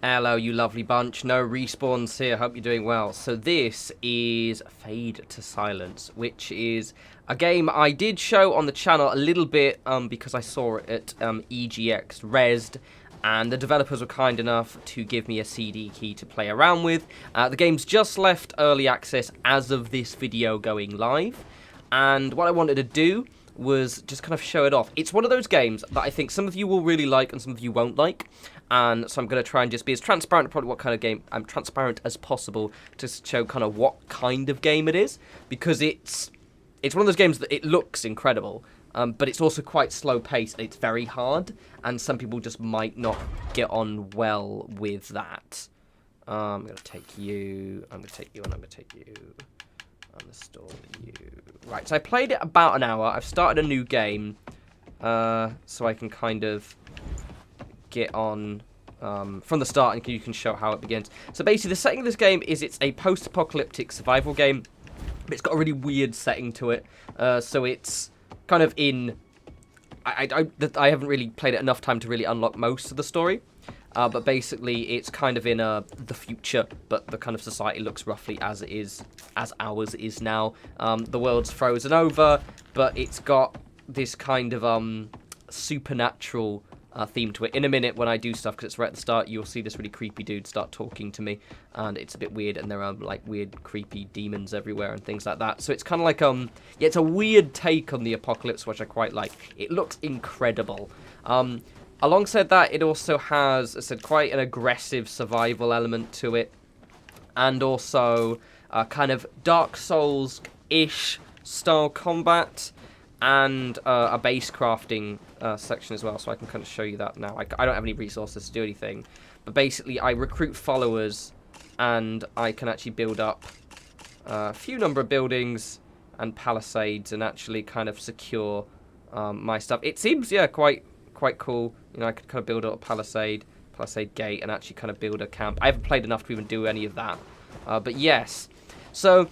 Hello, you lovely bunch. No respawns here. Hope you're doing well. So this is Fade to Silence, which is a game I did show on the channel a little bit because I saw it at EGX Rezzed, and the developers were kind enough to give me a CD key to play around with. The game's just left early access as of this video going live, and what I wanted to do was just kind of show it off. It's one of those games that I think some of you will really like and some of you won't like. And so I'm going to try and just be as transparent, probably what kind of game I'm transparent as possible to show kind of what kind of game it is, because it's one of those games that it looks incredible, but it's also quite slow paced. It's very hard, and some people just might not get on well with that. I'm going to take you. I'm going to take you, and I'm going to take you. I'm going to store you. Right. So I played it about an hour. I've started a new game, so I can kind of get on from the start, and you can show how it begins. So basically the setting of this game is it's a post-apocalyptic survival game, but it's got a really weird setting to it. So it's kind of in I haven't really played it enough time to really unlock most of the story, but basically it's kind of in the future, but the kind of society looks roughly as it is, as ours is now. The world's frozen over, but it's got this kind of supernatural theme to it. In a minute when I do stuff, because it's right at the start, you'll see this really creepy dude start talking to me, and it's a bit weird, and there are like weird creepy demons everywhere and things like that. So it's kind of like yeah, it's a weird take on the apocalypse, which I quite like. It looks incredible. Alongside that, it also has, as I said, quite an aggressive survival element to it, and also kind of Dark Souls-ish style combat, and a base crafting section as well, so I can kind of show you that now. I don't have any resources to do anything, but basically I recruit followers, and I can actually build up a few number of buildings and palisades, and actually kind of secure my stuff. It seems, yeah, quite cool. You know, I could kind of build up a palisade gate, and actually kind of build a camp. I haven't played enough to even do any of that, but yes. So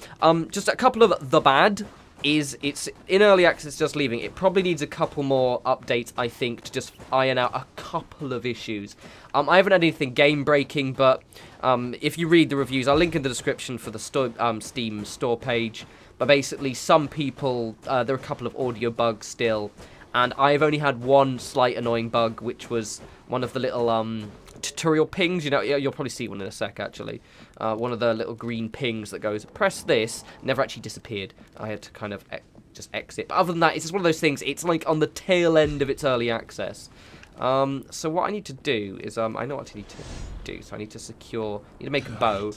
just a couple of the bad. It's in early access, just leaving. It probably needs a couple more updates, I think, to just iron out a couple of issues. I haven't had anything game-breaking, but if you read the reviews, I'll link in the description for the Steam store page. But basically, some people, there are a couple of audio bugs still, and I've only had one slight annoying bug, which was one of the little tutorial pings. You know, you'll probably see one in a sec, actually. One of the little green pings that goes, press this, never actually disappeared. I had to kind of just exit. But other than that, it's just one of those things. It's like on the tail end of its early access. So what I need to do is, I know what I need to do. So I need to secure, need to make a bow.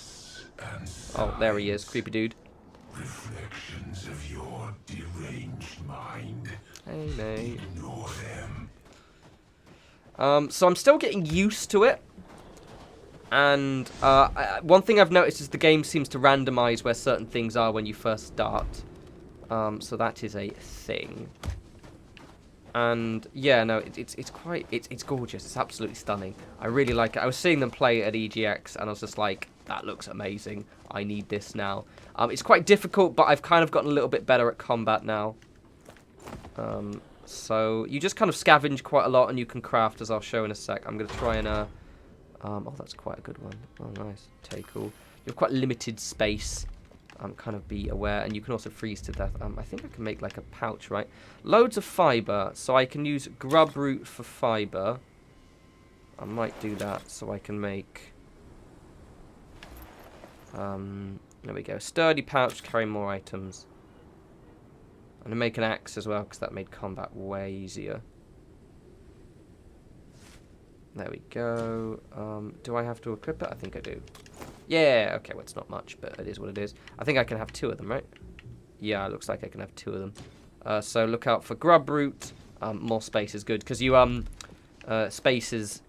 Oh, there he is, creepy dude. Reflections of your deranged mind. Hey, mate. Ignore them. So I'm still getting used to it. And one thing I've noticed is the game seems to randomize where certain things are when you first start. So that is a thing. And yeah, no, it's gorgeous. It's absolutely stunning. I really like it. I was seeing them play at EGX, and I was just like, that looks amazing. I need this now. It's quite difficult, but I've kind of gotten a little bit better at combat now. So you just kind of scavenge quite a lot, and you can craft, as I'll show in a sec. I'm going to try and oh, that's quite a good one. Oh, nice. Okay, cool. You have quite limited space. Kind of be aware, and you can also freeze to death. I think I can make like a pouch, right? Loads of fiber, so I can use grub root for fiber. I might do that, so I can make. There we go. Sturdy pouch, carry more items. I'm gonna make an axe as well, because that made combat way easier. There we go. Do I have to equip it? I think I do. Yeah, okay, well, it's not much, but it is what it is. I think I can have 2 of them, right? Yeah, it looks like I can have 2 of them. So look out for grub root. More space is good, because you, space is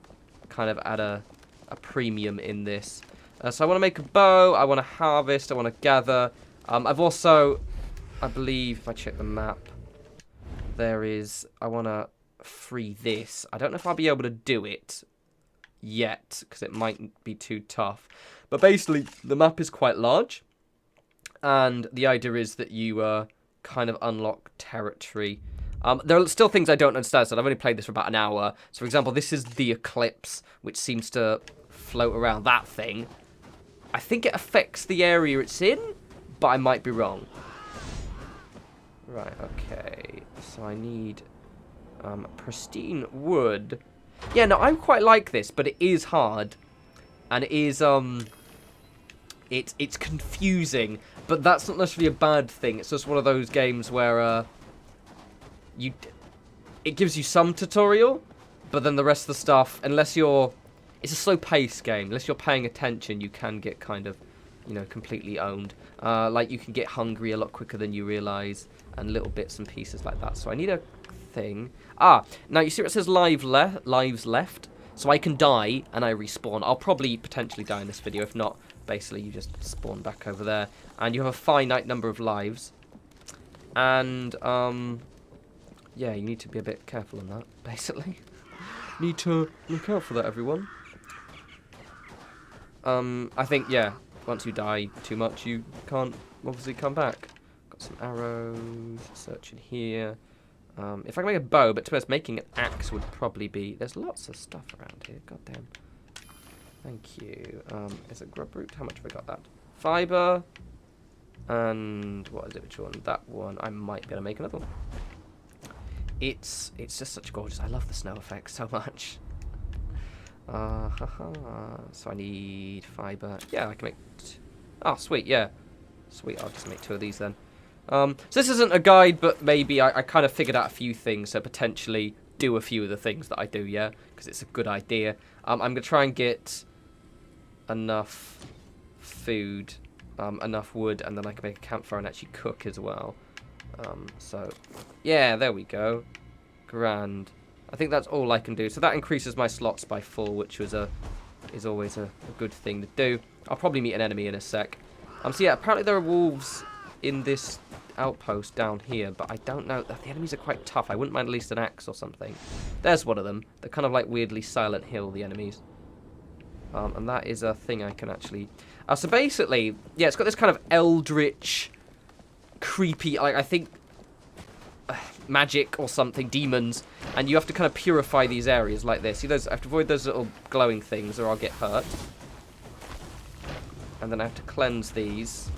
kind of at a premium in this. So I want to make a bow, I want to harvest, I want to gather. I've also, I believe, if I check the map, there is, I want to free this. I don't know if I'll be able to do it yet, because it might be too tough. But basically, the map is quite large, and the idea is that you kind of unlock territory. There are still things I don't understand, so I've only played this for about an hour. So, for example, this is the eclipse, which seems to float around. That thing. I think it affects the area it's in, but I might be wrong. Right, okay. So I need pristine wood. Yeah, no, I quite like this, but it is hard. And it is, it's confusing. But that's not necessarily a bad thing. It's just one of those games where, it gives you some tutorial, but then the rest of the stuff, unless you're... It's a slow-paced game. Unless you're paying attention, you can get kind of, you know, completely owned. Like, you can get hungry a lot quicker than you realise, and little bits and pieces like that. So I need a thing. Ah, now you see where it says lives left? So I can die, and I respawn. I'll probably potentially die in this video. If not, basically you just spawn back over there. And you have a finite number of lives. And, yeah, you need to be a bit careful on that, basically. Need to look out for that, everyone. I think, yeah, once you die too much, you can't obviously come back. Got some arrows, search in here. If I can make a bow, but to be honest, making an axe would probably be... There's lots of stuff around here, goddamn. Thank you. Is it grub root? How much have I got that? Fibre. And what is it, which one? That one. I might be able to make another one. It's just such gorgeous. I love the snow effects so much. So I need fibre. Yeah, I can make... Oh, sweet, yeah. Sweet, I'll just make 2 of these then. So this isn't a guide, but maybe I kind of figured out a few things, so potentially do a few of the things that I do, yeah? Because it's a good idea. I'm going to try and get enough food, enough wood, and then I can make a campfire and actually cook as well. So, yeah, there we go. Grand. I think that's all I can do. So that increases my slots by 4, which was is always a good thing to do. I'll probably meet an enemy in a sec. So yeah, apparently there are wolves in this outpost down here, but I don't know. The enemies are quite tough. I wouldn't mind at least an axe or something. There's one of them. They're kind of like weirdly Silent Hill, the enemies. And that is a thing I can actually... so basically, yeah, it's got this kind of eldritch, creepy, like, I think, magic or something, demons, and you have to kind of purify these areas like this. See those? I have to avoid those little glowing things or I'll get hurt. And then I have to cleanse these.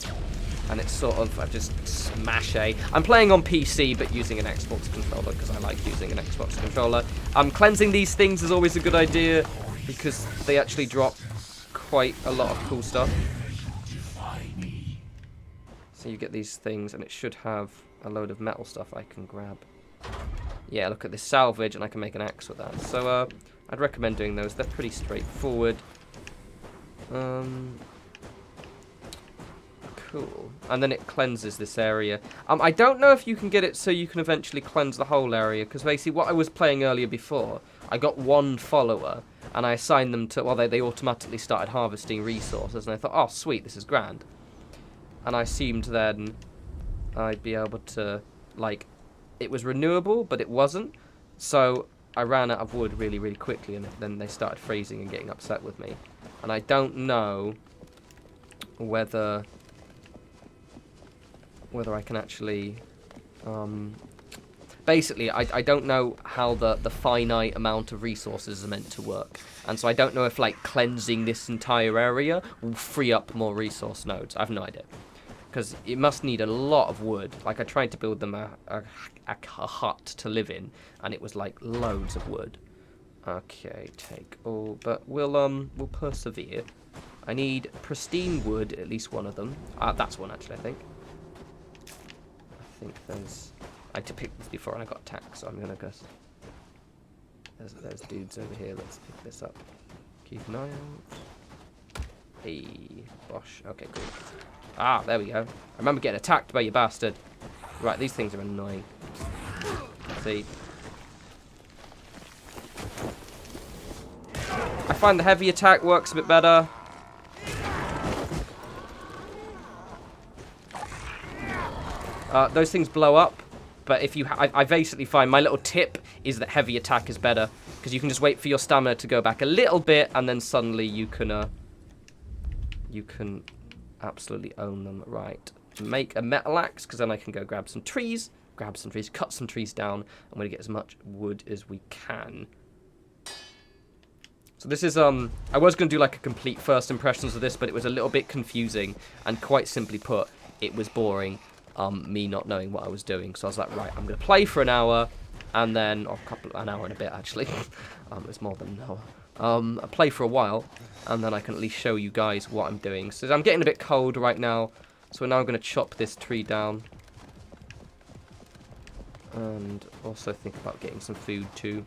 And it's sort of, I just smash A. I'm playing on PC, but using an Xbox controller, because I like using an Xbox controller. Cleansing these things is always a good idea, because they actually drop quite a lot of cool stuff. So you get these things, and it should have a load of metal stuff I can grab. Yeah, look at this salvage, and I can make an axe with that. So, I'd recommend doing those. They're pretty straightforward. Cool. And then it cleanses this area. I don't know if you can get it so you can eventually cleanse the whole area, because basically what I was playing earlier before, I got 1 follower, and I assigned them to, well, they automatically started harvesting resources, and I thought, oh, sweet, this is grand. And I assumed then I'd be able to, like, it was renewable, but it wasn't. So I ran out of wood really, really quickly, and then they started freezing and getting upset with me. And I don't know whether I can actually... basically, I don't know how the finite amount of resources are meant to work. And so I don't know if, like, cleansing this entire area will free up more resource nodes. I have no idea. Because it must need a lot of wood. Like, I tried to build them a hut to live in, and it was, like, loads of wood. Okay, take all, but we'll persevere. I need pristine wood, at least one of them. That's one, actually, I think. I think there's... I had to pick this before and I got attacked, so I'm gonna go... There's dudes over here, let's pick this up. Keep an eye out. Hey, bosh. Okay, cool. Ah, there we go. I remember getting attacked by you bastard. Right, these things are annoying. See? I find the heavy attack works a bit better. Those things blow up, but if you... I basically find my little tip is that heavy attack is better, because you can just wait for your stamina to go back a little bit, and then suddenly you can absolutely own them. Right, make a metal axe, because then I can go grab some trees, cut some trees down. I'm going to get as much wood as we can. So this is, I was going to do like a complete first impressions of this, but it was a little bit confusing, and quite simply put, it was boring, me not knowing what I was doing. So I was like, right, I'm going to play for an hour, and then, or an hour and a bit actually, it's more than an hour. I play for a while, and then I can at least show you guys what I'm doing. So I'm getting a bit cold right now, so we're now going to chop this tree down. And also think about getting some food too.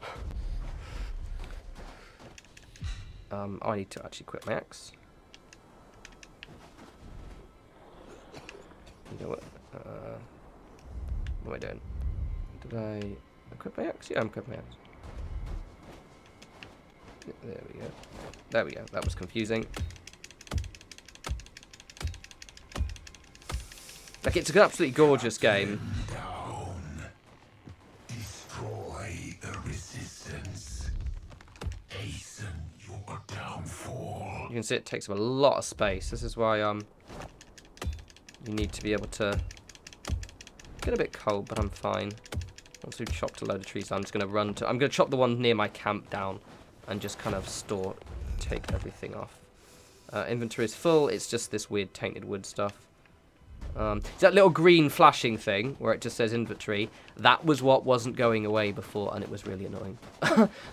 I need to actually quit my axe. You know what? What am I doing? Did I equip my axe? Yeah, I'm equipping my axe. There we go. There we go. That was confusing. Like, it's an absolutely gorgeous game. Destroy the resistance. Hasten your downfall. You can see it takes up a lot of space. This is why you need to be able to get a bit cold, but I'm fine. Once we've chopped a load of trees, I'm just gonna run to. I'm gonna chop the one near my camp down, and just kind of take everything off. Inventory is full. It's just this weird tainted wood stuff. It's that little green flashing thing where it just says inventory. That was what wasn't going away before, and it was really annoying.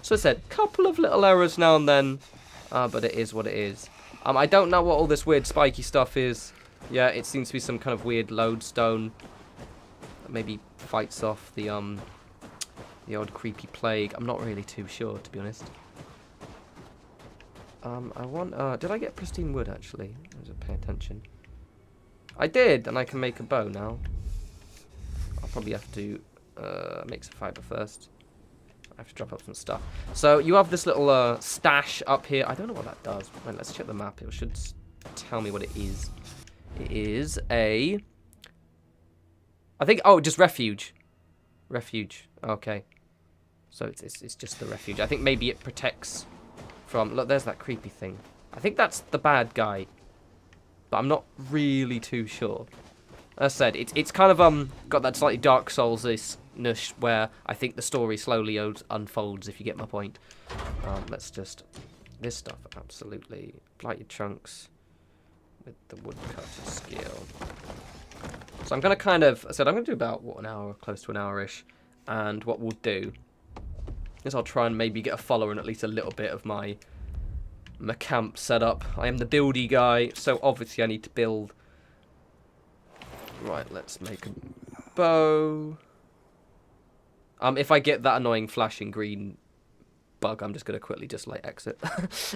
So I said, couple of little errors now and then, but it is what it is. I don't know what all this weird spiky stuff is. Yeah, it seems to be some kind of weird lodestone that maybe fights off the old creepy plague. I'm not really too sure, to be honest. I want. Did I get pristine wood actually? I just pay attention. I did, and I can make a bow now. I'll probably have to make some fiber first. I have to drop up some stuff. So you have this little stash up here. I don't know what that does. Wait, let's check the map. It should tell me what it is. It is a. I think. Oh, just refuge. Refuge. Okay. So it's just the refuge. I think maybe it protects from. Look, there's that creepy thing. I think that's the bad guy. But I'm not really too sure. As I said, it's kind of got that slightly Dark Souls-ish where I think the story slowly unfolds, if you get my point. Let's just... This stuff, absolutely. Blighted chunks with the woodcutter skill. So I'm going to kind of... I said I'm going to do about, what, an hour, close to an hour-ish. And what we'll do is I'll try and maybe get a follower in at least a little bit of my camp setup. I am the buildy guy, so obviously I need to build. Right, let's make a bow. If I get that annoying flashing green bug, I'm just gonna quickly just like exit.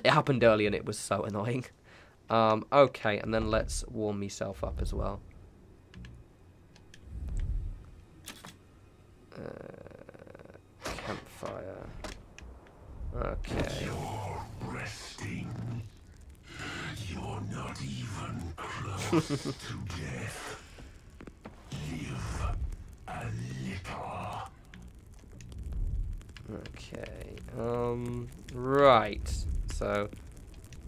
It happened early and it was so annoying. Okay, and then let's warm myself up as well. Campfire. Okay. You're resting. You're not even close to death. Live a little. Okay. Right. So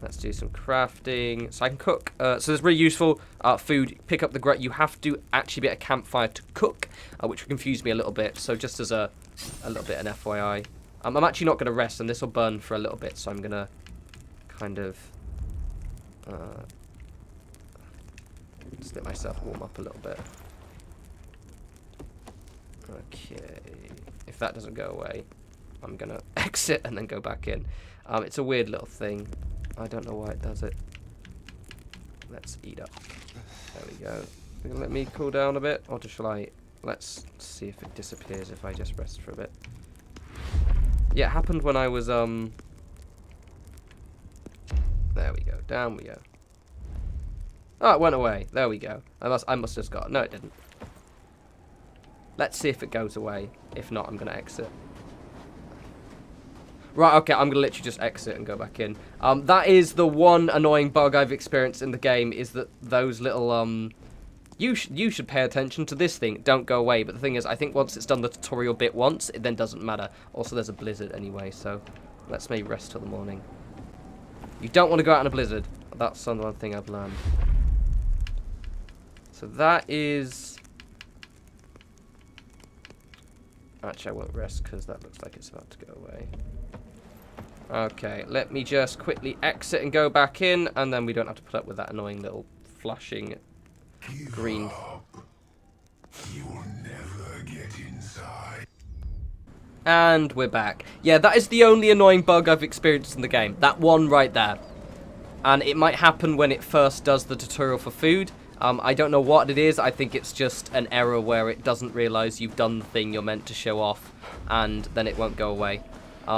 let's do some crafting. So I can cook. So it's really useful. Food. Pick up the you have to actually be at a campfire to cook, which confused me a little bit. So just as a little bit an FYI. I'm actually not going to rest, and this will burn for a little bit, so I'm going to kind of just let myself warm up a little bit. Okay. If that doesn't go away, I'm going to exit and then go back in. It's a weird little thing. I don't know why it does it. Let's eat up. There we go. You're gonna let me cool down a bit, or shall I? Let's see if it disappears if I just rest for a bit. Yeah, it happened when I was there we go. Down we go. Oh, it went away. There we go. I must have just got. No, it didn't. Let's see if it goes away. If not, I'm gonna exit. Right, okay, I'm gonna literally just exit and go back in. That is the one annoying bug I've experienced in the game, is that those little you should pay attention to this thing. Don't go away. But the thing is, I think once it's done the tutorial bit once, it then doesn't matter. Also, there's a blizzard anyway, so let's maybe rest till the morning. You don't want to go out in a blizzard. That's the one thing I've learned. So that is... Actually, I won't rest because that looks like it's about to go away. Okay, let me just quickly exit and go back in, and then we don't have to put up with that annoying little flashing green. You'll never get inside. And we're back. Yeah, that is the only annoying bug I've experienced in the game. That one right there. And it might happen when it first does the tutorial for food. I don't know what it is. I think it's just an error where it doesn't realise you've done the thing you're meant to show off, and then it won't go away.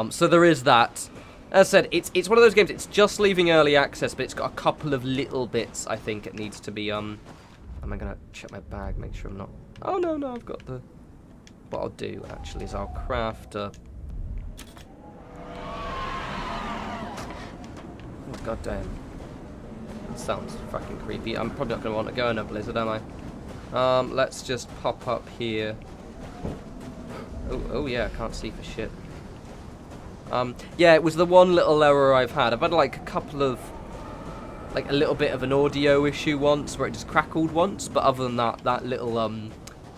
So there is that. As I said, it's one of those games, it's just leaving early access, but it's got a couple of little bits I think it needs to be, am I going to check my bag, make sure I'm not... Oh, no, I've got the... What I'll do, actually, is I'll craft a... Oh, goddamn. That sounds fucking creepy. I'm probably not going to want to go in a blizzard, am I? Let's just pop up here. Oh yeah, I can't see for shit. Yeah, it was the one little error I've had. I've had like a couple of, like a little bit of an audio issue once where it just crackled once, but other than that, that little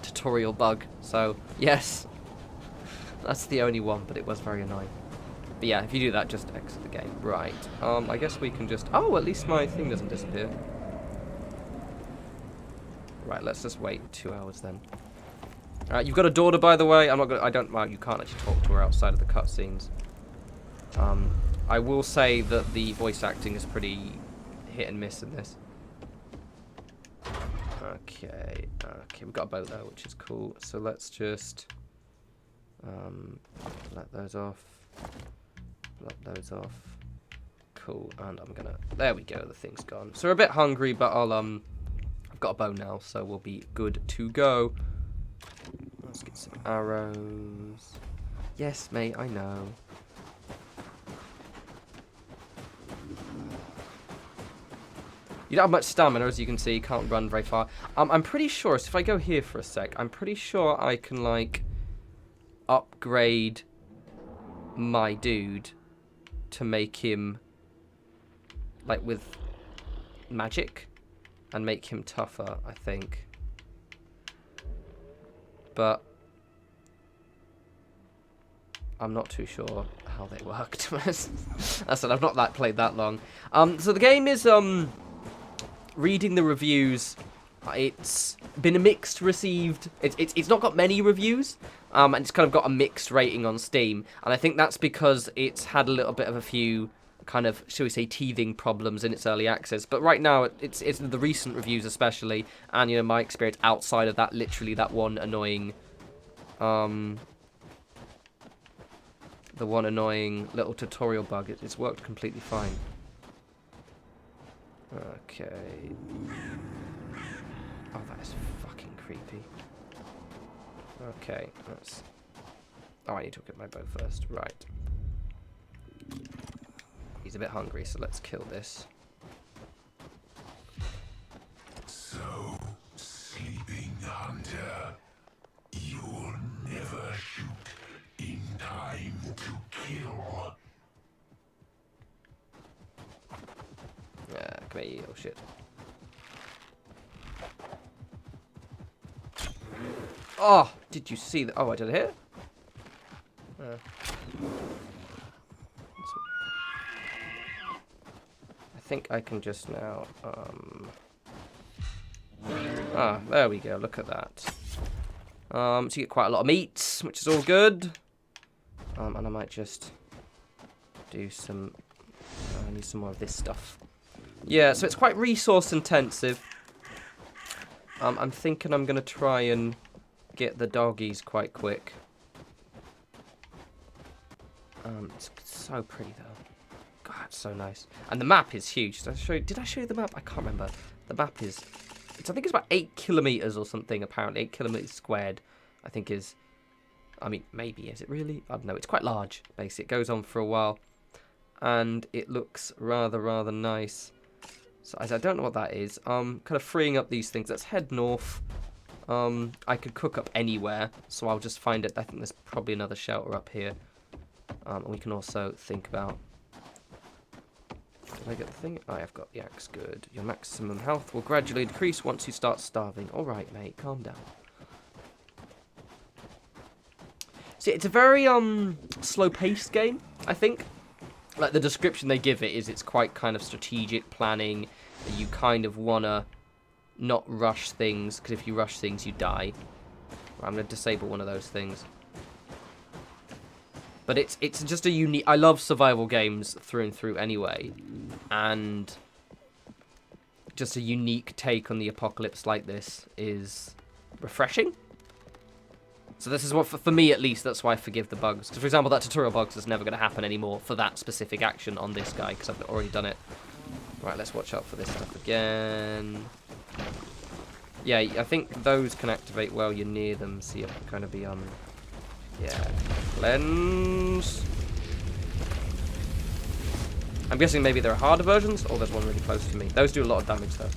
tutorial bug. So yes, that's the only one, but it was very annoying. But yeah, if you do that, just exit the game. Right. I guess we can just. Oh, at least my thing doesn't disappear. Right. Let's just wait 2 hours then. Alright, you've got a daughter, by the way. I'm not gonna. I don't. Well, you can't actually talk to her outside of the cutscenes. I will say that the voice acting is pretty hit and miss in this. Okay, we've got a boat there, which is cool. So let's just let those off. Let those off. Cool, and I'm gonna. There we go. The thing's gone. So we're a bit hungry, but I've got a bow now, so we'll be good to go. Let's get some arrows. Yes, mate, I know. You don't have much stamina, as you can see. You can't run very far. I'm pretty sure, so if I go here for a sec, I'm pretty sure I can, like, upgrade my dude to make him, like, with magic and make him tougher, I think. But I'm not too sure how they work, to be honest. I said I've not played that long. So the game is reading the reviews. It's been a mixed received. It's not got many reviews, and it's kind of got a mixed rating on Steam. And I think that's because it's had a little bit of a few kind of, shall we say, teething problems in its early access. But right now, it's the recent reviews especially, and you know my experience outside of that, literally that one annoying, the one annoying little tutorial bug. It's worked completely fine. Okay. Oh, that is fucking creepy. Okay, that's... Oh, I need to get my bow first. Right. He's a bit hungry, so let's kill this. So, sleeping hunter, you'll never shoot in time to kill. Yeah, come here, you little shit. Oh, did you see that? Oh, I did it here? I think I can just now, Ah, there we go, look at that. So you get quite a lot of meats, which is all good. And I might just do some, I need some more of this stuff. Yeah, so it's quite resource intensive. I'm thinking I'm going to try and get the doggies quite quick. It's so pretty though. God, it's so nice. And the map is huge. Did I show you the map? I can't remember. The map is... I think it's about 8 kilometers or something, apparently. 8 kilometers squared, I think is... I mean, maybe. Is it really? I don't know. It's quite large, basically. It goes on for a while. And it looks rather nice. So I don't know what that is. Kind of freeing up these things. Let's head north. I could cook up anywhere, so I'll just find it. I think there's probably another shelter up here. And we can also think about... Did I get the thing? I have got the axe. Good. Your maximum health will gradually decrease once you start starving. Alright, mate. Calm down. See, it's a very slow-paced game, I think. like the description they give it is it's quite kind of strategic planning. That you kind of wanna not rush things, because if you rush things, you die. Right, I'm gonna disable one of those things. But it's just a unique. I love survival games through and through anyway, and just a unique take on the apocalypse like this is refreshing. So this is what, for me at least, that's why I forgive the bugs. Because, for example, that tutorial bugs is never going to happen anymore for that specific action on this guy, because I've already done it. Right, let's watch out for this stuff again. Yeah, I think those can activate while you're near them, so you have to kind of be, yeah. Cleanse. I'm guessing maybe there are harder versions, or there's one really close to me. Those do a lot of damage, though.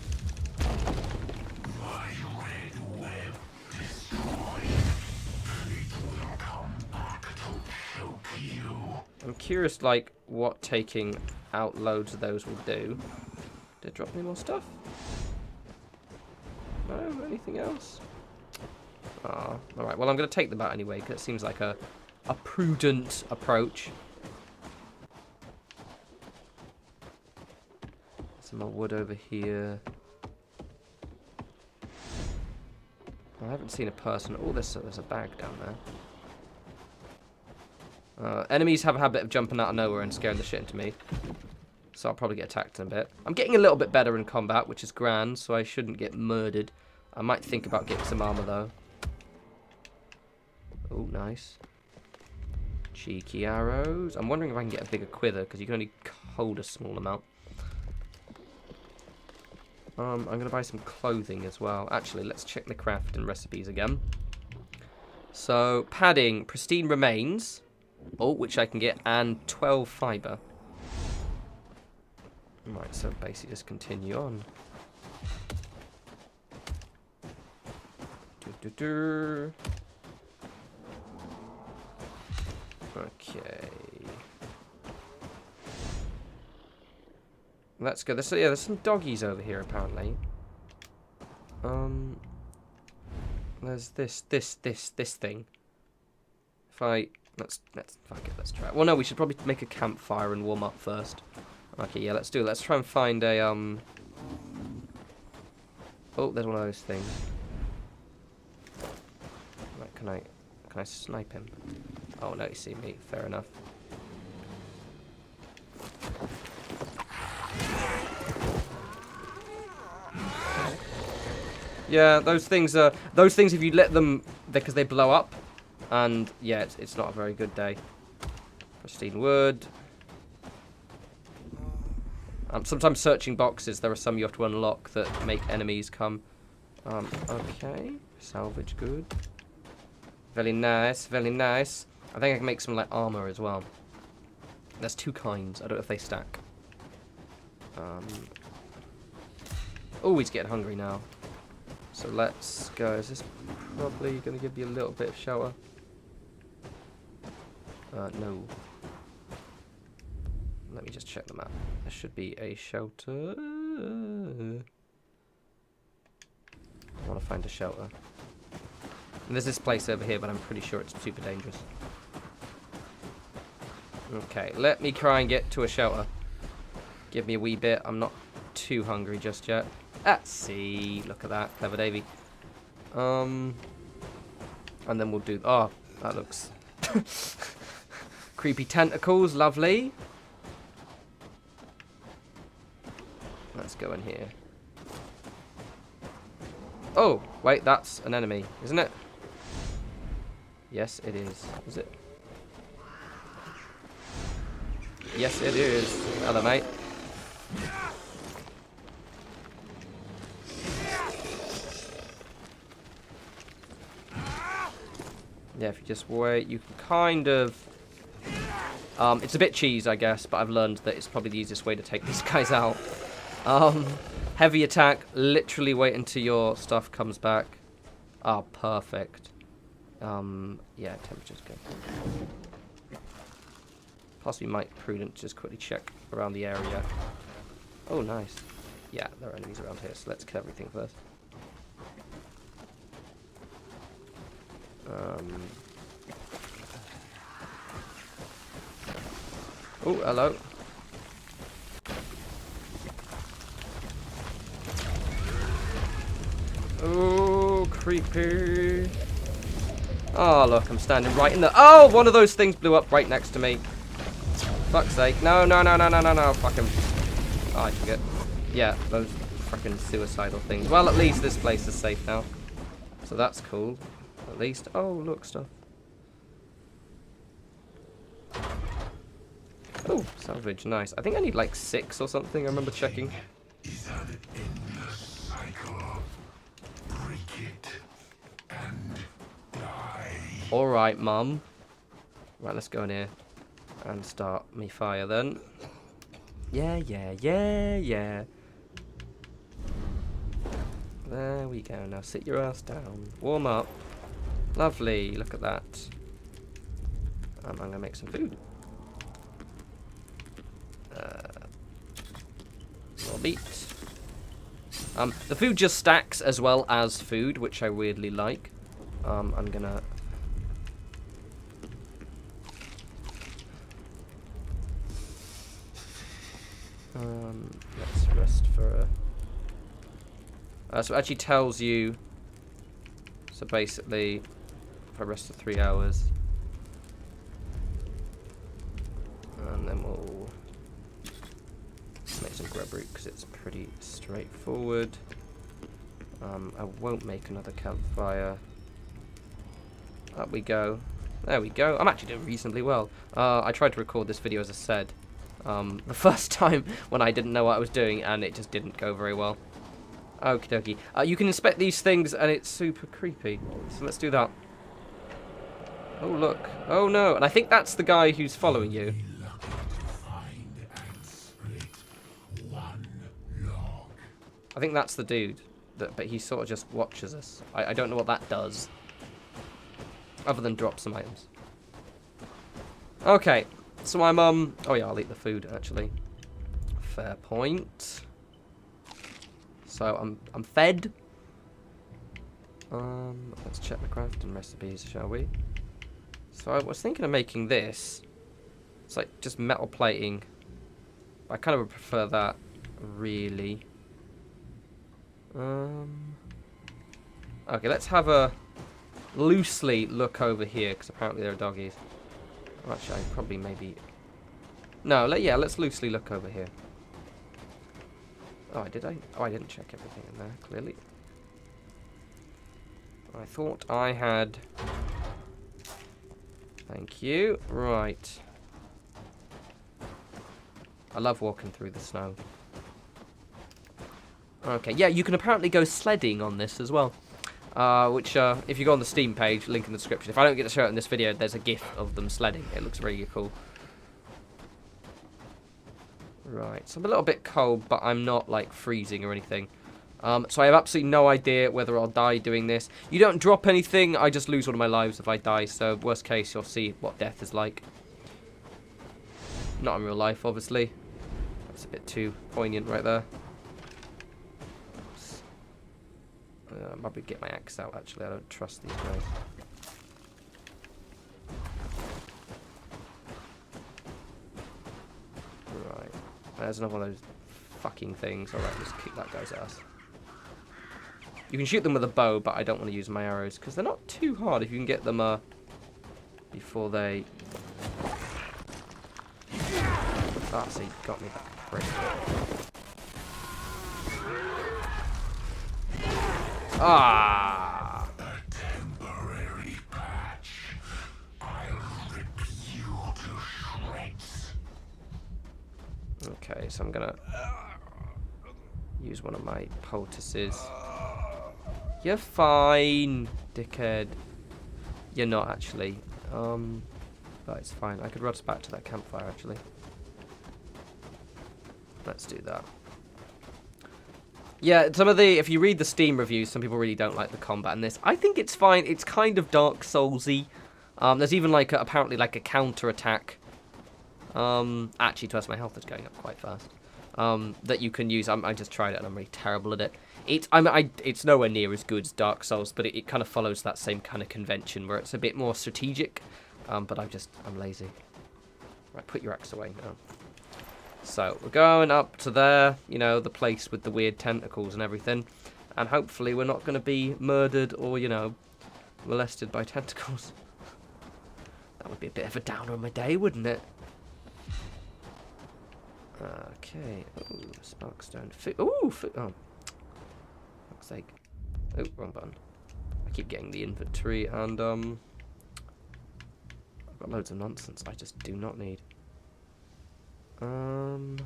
I'm curious, like, what taking out loads of those will do. Did it drop me more stuff? No? Anything else? Ah, alright. Well, I'm going to take them out anyway, because it seems like a prudent approach. Some more wood over here. I haven't seen a person. Oh, there's a bag down there. Enemies have a habit of jumping out of nowhere and scaring the shit into me. So I'll probably get attacked in a bit. I'm getting a little bit better in combat, which is grand, so I shouldn't get murdered. I might think about getting some armor, though. Oh, nice. Cheeky arrows. I'm wondering if I can get a bigger quiver, because you can only hold a small amount. I'm going to buy some clothing as well. Actually, let's check the craft and recipes again. So, padding, pristine remains. Oh, which I can get, and 12 fibre. Right, so basically just continue on. Okay. Let's go. There's some doggies over here apparently. There's this thing. If I let's fuck it. Let's try it. Well, no, we should probably make a campfire and warm up first. Okay, yeah, let's do it. Let's try and find a Oh, there's one of those things. Right, can I snipe him? Oh no, you see me. Fair enough. Yeah, those things if you let them, because they blow up, and yeah, it's not a very good day. Pristine wood. Sometimes searching boxes, there are some you have to unlock that make enemies come. Okay, salvage good. Very nice, very nice. I think I can make some like armor as well. There's two kinds. I don't know if they stack. Oh, he's getting hungry now. So let's go. Is this probably going to give you a little bit of shelter? No. Let me just check the map. There should be a shelter. I want to find a shelter. And there's this place over here, but I'm pretty sure it's super dangerous. Okay, let me try and get to a shelter. Give me a wee bit. I'm not too hungry just yet. See, look at that, clever Davy. And then we'll do. Oh, that looks creepy tentacles, lovely. Let's go in here. Oh, wait, that's an enemy, isn't it? Yes, it is. Is it? Yes, it is. Hello, mate. Yeah, if you just wait, you can kind of... it's a bit cheese, I guess, but I've learned that it's probably the easiest way to take these guys out. Heavy attack, literally wait until your stuff comes back. Ah, perfect. Yeah, temperature's good. Plus, we might prudent just quickly check around the area. Oh, nice. Yeah, there are enemies around here, so let's kill everything first. Oh, hello. Oh, creepy. Oh, look, I'm standing right in the... Oh, one of those things blew up right next to me. Fuck's sake. No, no, no, no, no, no, no. Fuck him. Oh, I forget. Yeah, those fucking suicidal things. Well, at least this place is safe now. So that's cool. At least. Oh, look, stuff. Oh, salvage. Nice. I think I need like 6 or something. I remember checking. Is an endless cycle. Break it and die. Alright, Mum. Right, let's go in here and start me fire then. Yeah, yeah, yeah, yeah. There we go. Now sit your ass down. Warm up. Lovely. Look at that. I'm going to make some food. More meat. The food just stacks as well as food, which I weirdly like. I'm going to... let's rest for a... so it actually tells you... So basically, if I rest for 3 hours... And then we'll make some grub root because it's pretty straightforward. I won't make another campfire. Up we go. There we go. I'm actually doing reasonably well. I tried to record this video, as I said, the first time when I didn't know what I was doing, and it just didn't go very well. Okie dokie. You can inspect these things, and it's super creepy. So let's do that. Oh, look. Oh, no. And I think that's the guy who's following you. I think that's the dude. But he sort of just watches us. I don't know what that does. Other than drop some items. Okay. So I'm, oh yeah, I'll eat the food, actually. Fair point. So I'm fed. Let's check the crafting recipes, shall we? So I was thinking of making this. It's like just metal plating. I kind of would prefer that, really. Okay, let's have a loosely look over here, because apparently there are doggies. Well, actually, I probably maybe... No, yeah, let's loosely look over here. Oh, did I? Oh, I didn't check everything in there, clearly. I thought I had... Thank you. Right. I love walking through the snow. Okay, yeah, you can apparently go sledding on this as well. Which, if you go on the Steam page, link in the description. If I don't get to show it in this video, there's a GIF of them sledding. It looks really cool. Right, so I'm a little bit cold, but I'm not, like, freezing or anything. So I have absolutely no idea whether I'll die doing this. You don't drop anything, I just lose one of my lives if I die. So, worst case, you'll see what death is like. Not in real life, obviously. That's a bit too poignant right there. I'll probably get my axe out, actually. I don't trust these guys. Right. There's another one of those fucking things. Alright, let's kick that guy's ass. You can shoot them with a bow, but I don't want to use my arrows, because they're not too hard if you can get them before they... Ah, so you got me, that prick. Ah! A temporary patch. I'll rip you to shreds. Okay, so I'm gonna use one of my poultices. You're fine, dickhead. You're not actually. But it's fine. I could rush back to that campfire actually. Let's do that. Yeah, if you read the Steam reviews, some people really don't like the combat in this. I think it's fine. It's kind of Dark Souls-y. There's even like apparently like a counter attack. Actually, to us, my health is going up quite fast. That you can use. I just tried it and I'm really terrible at it. It's nowhere near as good as Dark Souls, but it kind of follows that same kind of convention where it's a bit more strategic. But I'm lazy. Right, put your axe away now. So, we're going up to there, you know, the place with the weird tentacles and everything. And hopefully we're not going to be murdered or, you know, molested by tentacles. That would be a bit of a downer on my day, wouldn't it? Okay. Ooh, sparkstone. Ooh, oh. Fuck's sake. Oh, wrong button. I keep getting the inventory and, I've got loads of nonsense I just do not need. I've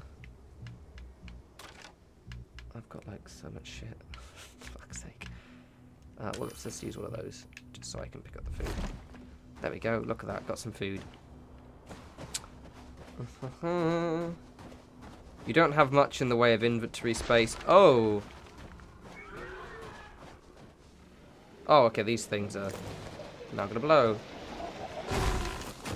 got like so much shit. Fuck's sake. Well, let's just use one of those just so I can pick up the food. There we go. Look at that. Got some food. You don't have much in the way of inventory space. Oh. Oh, okay. These things are now gonna blow.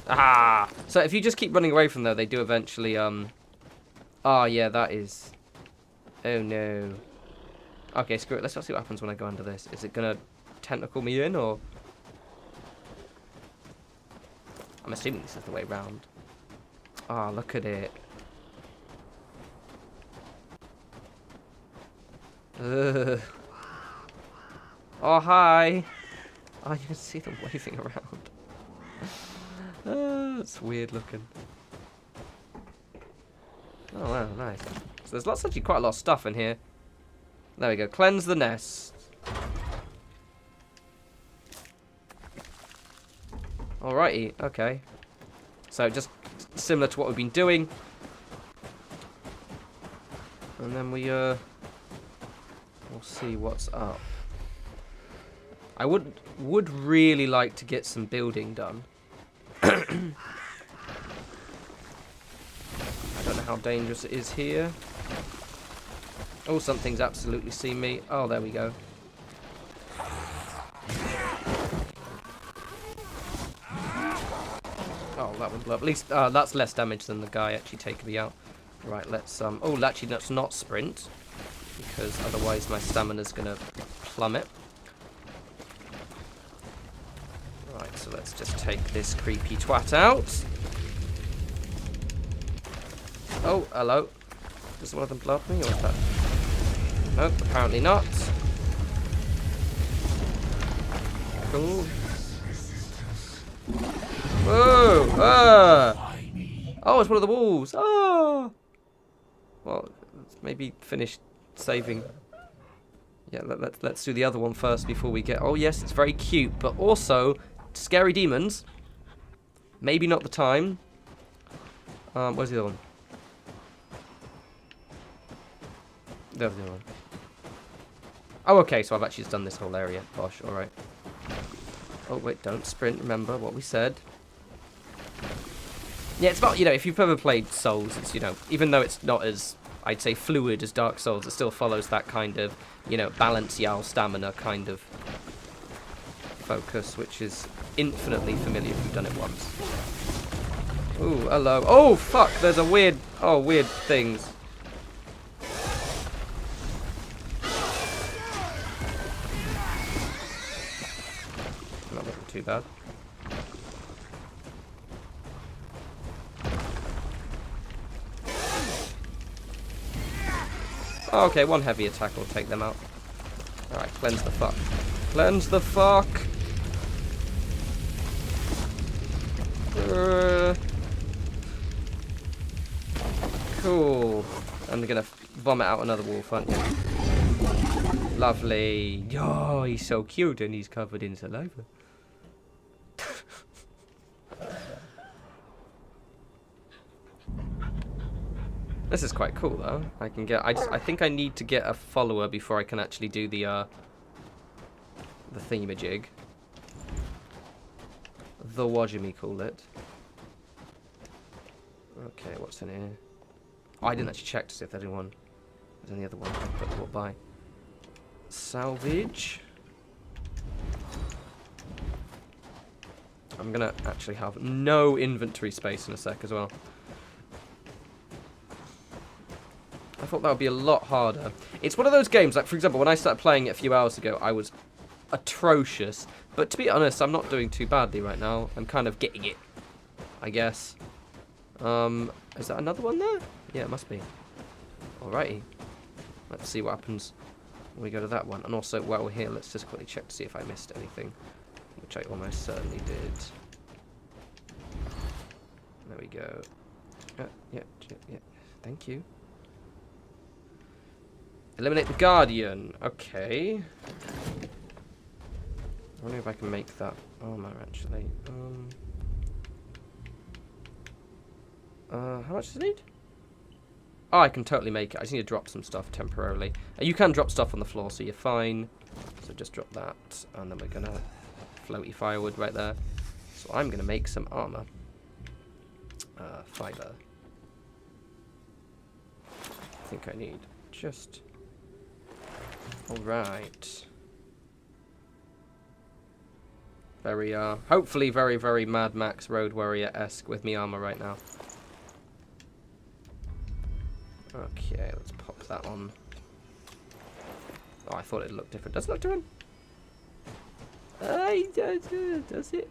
Ah! So if you just keep running away from there, they do eventually, Oh, yeah, that is... Oh, no. Okay, screw it. Let's see what happens when I go under this. Is it gonna tentacle me in, or... I'm assuming this is the way round. Ah, look at it. Ugh. Oh, hi! Oh, you can see them waving around. It's weird looking. Oh wow, nice. So there's actually quite a lot of stuff in here. There we go. Cleanse the nest. Alrighty, okay. So just similar to what we've been doing. And then we'll see what's up. I would really like to get some building done. I don't know how dangerous it is here. Oh, something's absolutely seen me. Oh, there we go. Oh, that would blow up. At least that's less damage than the guy actually taking me out. Right, let's oh, actually let's not sprint, because otherwise my stamina's gonna plummet. Right, so let's just take this creepy twat out. Oh, hello. Does one of them blow up me, or is that? Nope, apparently not. Cool. Whoa! Ah! Oh, it's one of the wolves. Oh! Well, let's maybe finish saving. Yeah, let's do the other one first before we get... Oh, yes, it's very cute, but also scary demons. Maybe not the time. Where's the other one? The other one. Oh, okay, so I've actually just done this whole area. Gosh, alright. Oh, wait, don't sprint. Remember what we said. Yeah, it's about, you know, if you've ever played Souls, it's, you know, even though it's not as, I'd say, fluid as Dark Souls, it still follows that kind of, you know, balance, yao, stamina kind of focus, which is infinitely familiar if you've done it once. Ooh, hello. Oh, fuck, there's a weird, weird things. Not looking too bad. Oh, okay, one heavy attack will take them out. Alright, cleanse the fuck. Cleanse the fuck! Cool. I'm gonna vomit out another wolf, aren't you? Lovely. Oh, he's so cute and he's covered in saliva. This is quite cool though. I can get. I think I need to get a follower before I can actually do the thingamajig. The wajimi call it. Okay, what's in here? Oh, I didn't actually check to see if there's anyone. There's any other one I could walk by. Salvage. I'm gonna actually have no inventory space in a sec as well. I thought that would be a lot harder. It's one of those games, like, for example, when I started playing it a few hours ago, I was atrocious. But to be honest, I'm not doing too badly right now. I'm kind of getting it, I guess. Is that another one there? Yeah, it must be. Alrighty. Let's see what happens when we go to that one. And also, while we're here, let's just quickly check to see if I missed anything. Which I almost certainly did. There we go. Yeah. Thank you. Eliminate the Guardian. Okay. I wonder if I can make that armor, actually. How much does it need? Oh, I can totally make it. I just need to drop some stuff temporarily. You can drop stuff on the floor, so you're fine. So just drop that. And then we're going to floaty firewood right there. So I'm going to make some armor. Fiber. I think I need just... Alright. Very, hopefully very, very Mad Max Road Warrior-esque with me armor right now. Okay, let's pop that on. Oh, I thought it looked different. Does it look different? Does it?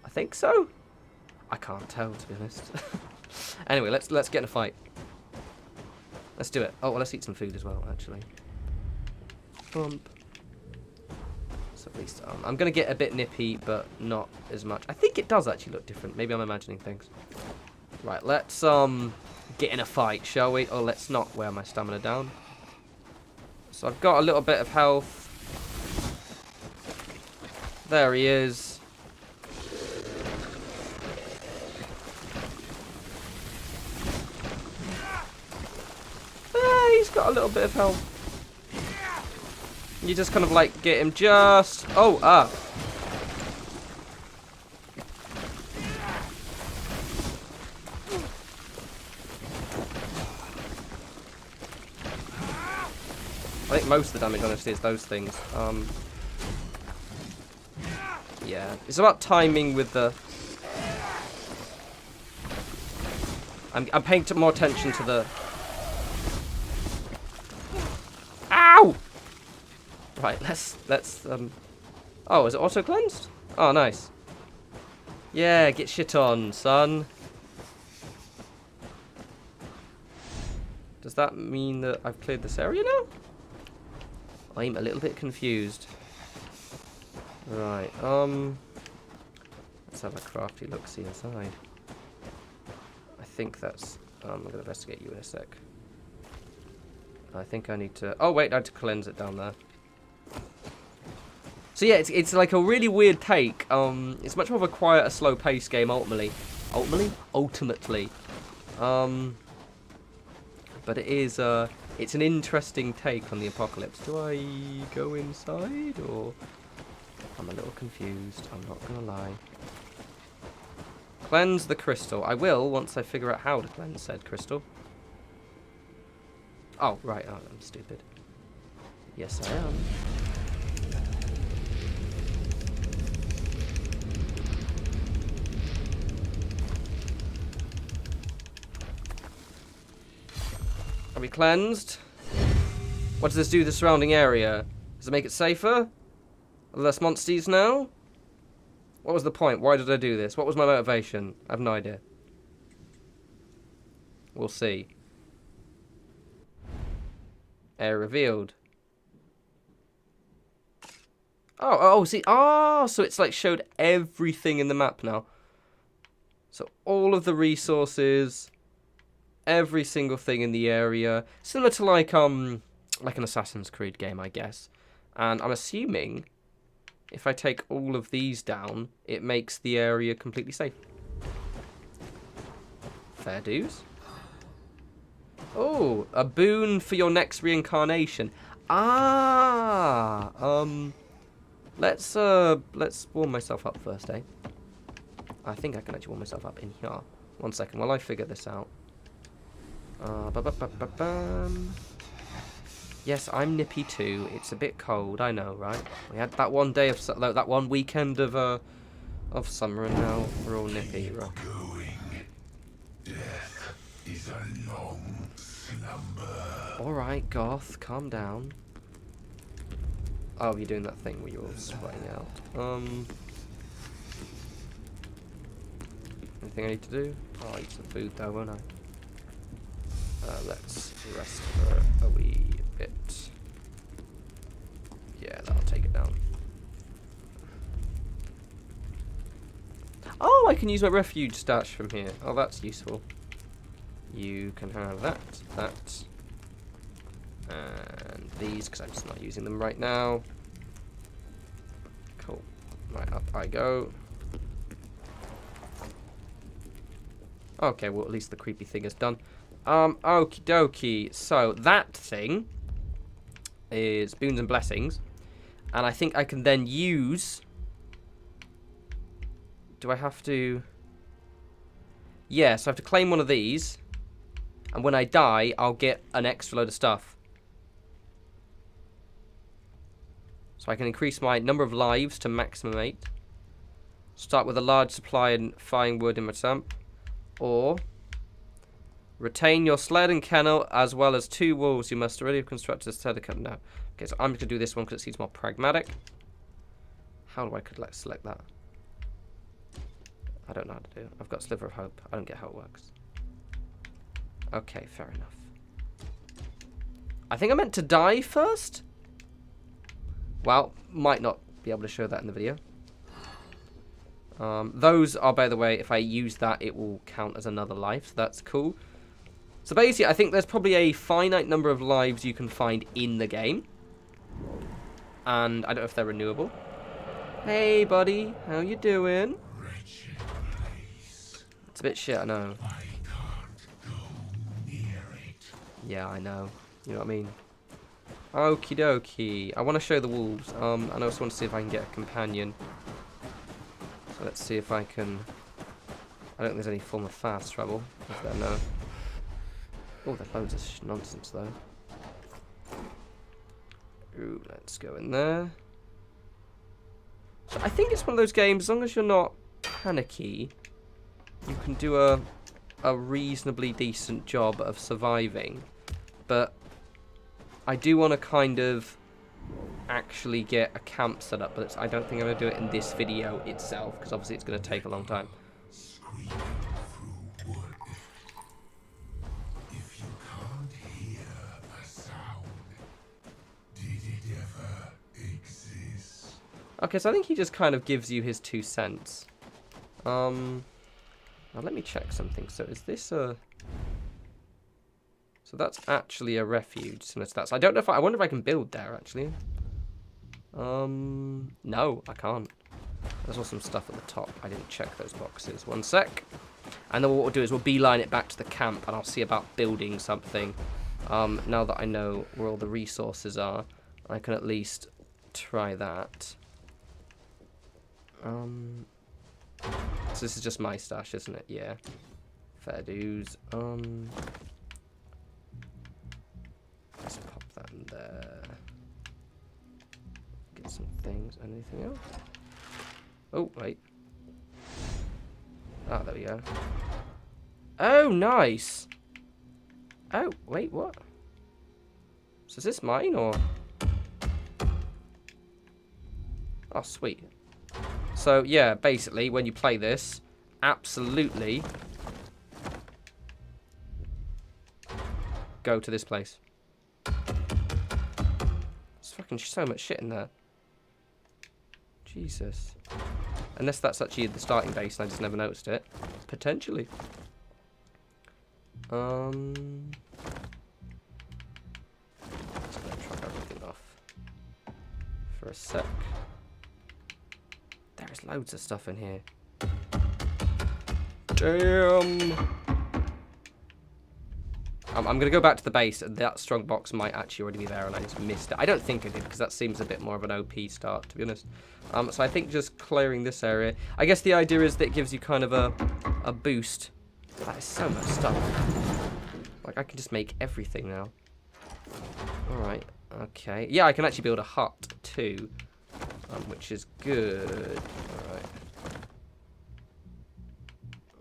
I think so. I can't tell, to be honest. Anyway, let's get in a fight. Let's do it. Oh, well, let's eat some food as well, actually. Bump. So at least I'm gonna get a bit nippy, but not as much. I think it does actually look different. Maybe I'm imagining things. Right, let's get in a fight, shall we? Or let's not wear my stamina down. So I've got a little bit of health. There he is. He's got a little bit of health. You just kind of like get him just... Oh, I think most of the damage, honestly, is those things. Yeah, it's about timing with the... I'm paying more attention to the... Ow! Right, let's Oh, is it auto cleansed? Oh, nice. Yeah, get shit on, son. Does that mean that I've cleared this area now? I'm a little bit confused. Right, let's have a crafty look-see inside. I think that's... I'm gonna investigate you in a sec. I think I need to... Oh, wait, I had to cleanse it down there. So yeah, it's like a really weird take. It's much more of a quieter, slow-paced game, ultimately. Ultimately. But it is, it's an interesting take on the apocalypse. Do I go inside, or... I'm a little confused, I'm not gonna lie. Cleanse the crystal. I will, once I figure out how to cleanse said crystal. Oh, right, oh, I'm stupid. Yes, I am. Are we cleansed? What does this do to the surrounding area? Does it make it safer? Are there less monsters now? What was the point? Why did I do this? What was my motivation? I have no idea. We'll see. Area revealed. Oh, see. Oh, so it's like showed everything in the map now. So all of the resources, every single thing in the area, similar to like an Assassin's Creed game, I guess. And I'm assuming if I take all of these down, it makes the area completely safe. Fair dues. Oh, a boon for your next reincarnation. Ah, let's warm myself up first, eh? I think I can actually warm myself up in here. 1 second while I figure this out. Yes, I'm nippy too. It's a bit cold, I know, right? We had that one day of that one weekend of summer, and now we're all nippy, right? Death is a long slumber. All right, Goth, calm down. Oh, you're doing that thing where you're all sweating out. Anything I need to do? Oh, I'll eat some food though, won't I? Let's rest for a wee bit. Yeah, that'll take it down. Oh, I can use my refuge stash from here. Oh, that's useful. You can have that, and these, because I'm just not using them right now. Cool. Right, up I go. Okay, well, at least the creepy thing is done. Okie dokie. So, that thing is boons and blessings. And I think I can then use... Do I have to... Yeah, so I have to claim one of these. And when I die, I'll get an extra load of stuff. So I can increase my number of lives to maximum 8. Start with a large supply and fine wood in my stump. Or... Retain your sled and kennel as well as 2 wolves. You must already have constructed a sled and kennel now. Okay, so I'm just going to do this one because it seems more pragmatic. How do I select that? I don't know how to do it. I've got Sliver of Hope. I don't get how it works. Okay, fair enough. I think I meant to die first? Well, might not be able to show that in the video. Those are, by the way, if I use that, it will count as another life. So that's cool. So basically, I think there's probably a finite number of lives you can find in the game. And I don't know if they're renewable. Hey, buddy. How you doing? It's a bit shit, I know. I can't go near it. Yeah, I know. You know what I mean? Okie dokie. I want to show the wolves. And I also want to see if I can get a companion. So let's see if I can... I don't think there's any form of fast travel. Is there? No. Oh, there's loads of nonsense, though. Ooh, let's go in there. So I think it's one of those games, as long as you're not panicky, you can do a reasonably decent job of surviving. But I do want to kind of actually get a camp set up, but I don't think I'm going to do it in this video itself, because obviously it's going to take a long time. Screaming through wood. If you can't hear a sound, did it ever exist? Okay, so I think he just kind of gives you his 2 cents. Now let me check something. So is this a... So that's actually a refuge. So that's... I don't know if I wonder if I can build there, actually. No, I can't. There's also some stuff at the top. I didn't check those boxes. 1 sec. And then what we'll do is we'll beeline it back to the camp, and I'll see about building something. Now that I know where all the resources are, I can at least try that. So this is just my stash, isn't it? Yeah. Fair dues. Let's pop that in there. Get some things. Anything else? Oh, wait. Ah, there we go. Oh, nice. Oh, wait, what? So is this mine, or? Oh, sweet. So, yeah, basically, when you play this, absolutely go to this place. There's fucking so much shit in there. Jesus. Unless that's actually the starting base and I just never noticed it. Potentially. Just gonna chop everything off for a sec. There's loads of stuff in here. Damn. I'm going to go back to the base. That strong box might actually already be there and I just missed it. I don't think I did because that seems a bit more of an OP start, to be honest. So I think just clearing this area. I guess the idea is that it gives you kind of a boost. That is so much stuff. Like, I can just make everything now. Alright, okay. Yeah, I can actually build a hut too, which is good. Alright.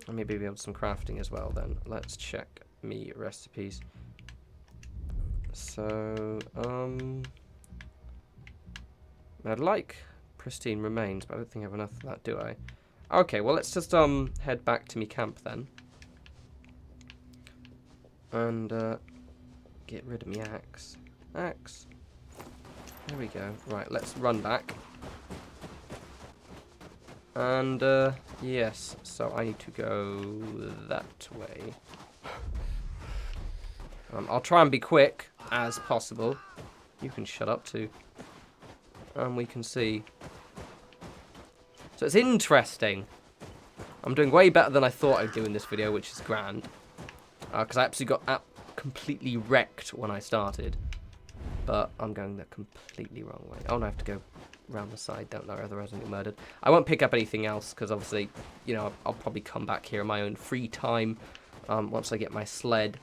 And maybe be able to some crafting as well then. Let's check me recipes. So, I'd like pristine remains, but I don't think I have enough of that, do I? Okay, well, let's just head back to me camp then. And get rid of me axe. Axe. There we go. Right, let's run back. And yes, so I need to go that way. I'll try and be quick as possible. You can shut up too. And we can see. So it's interesting. I'm doing way better than I thought I'd do in this video, which is grand. Because I absolutely got completely wrecked when I started. But I'm going the completely wrong way. Oh, no, I have to go around the side, don't know, otherwise I'll get murdered. I won't pick up anything else, because obviously, you know, I'll probably come back here in my own free time once I get my sled.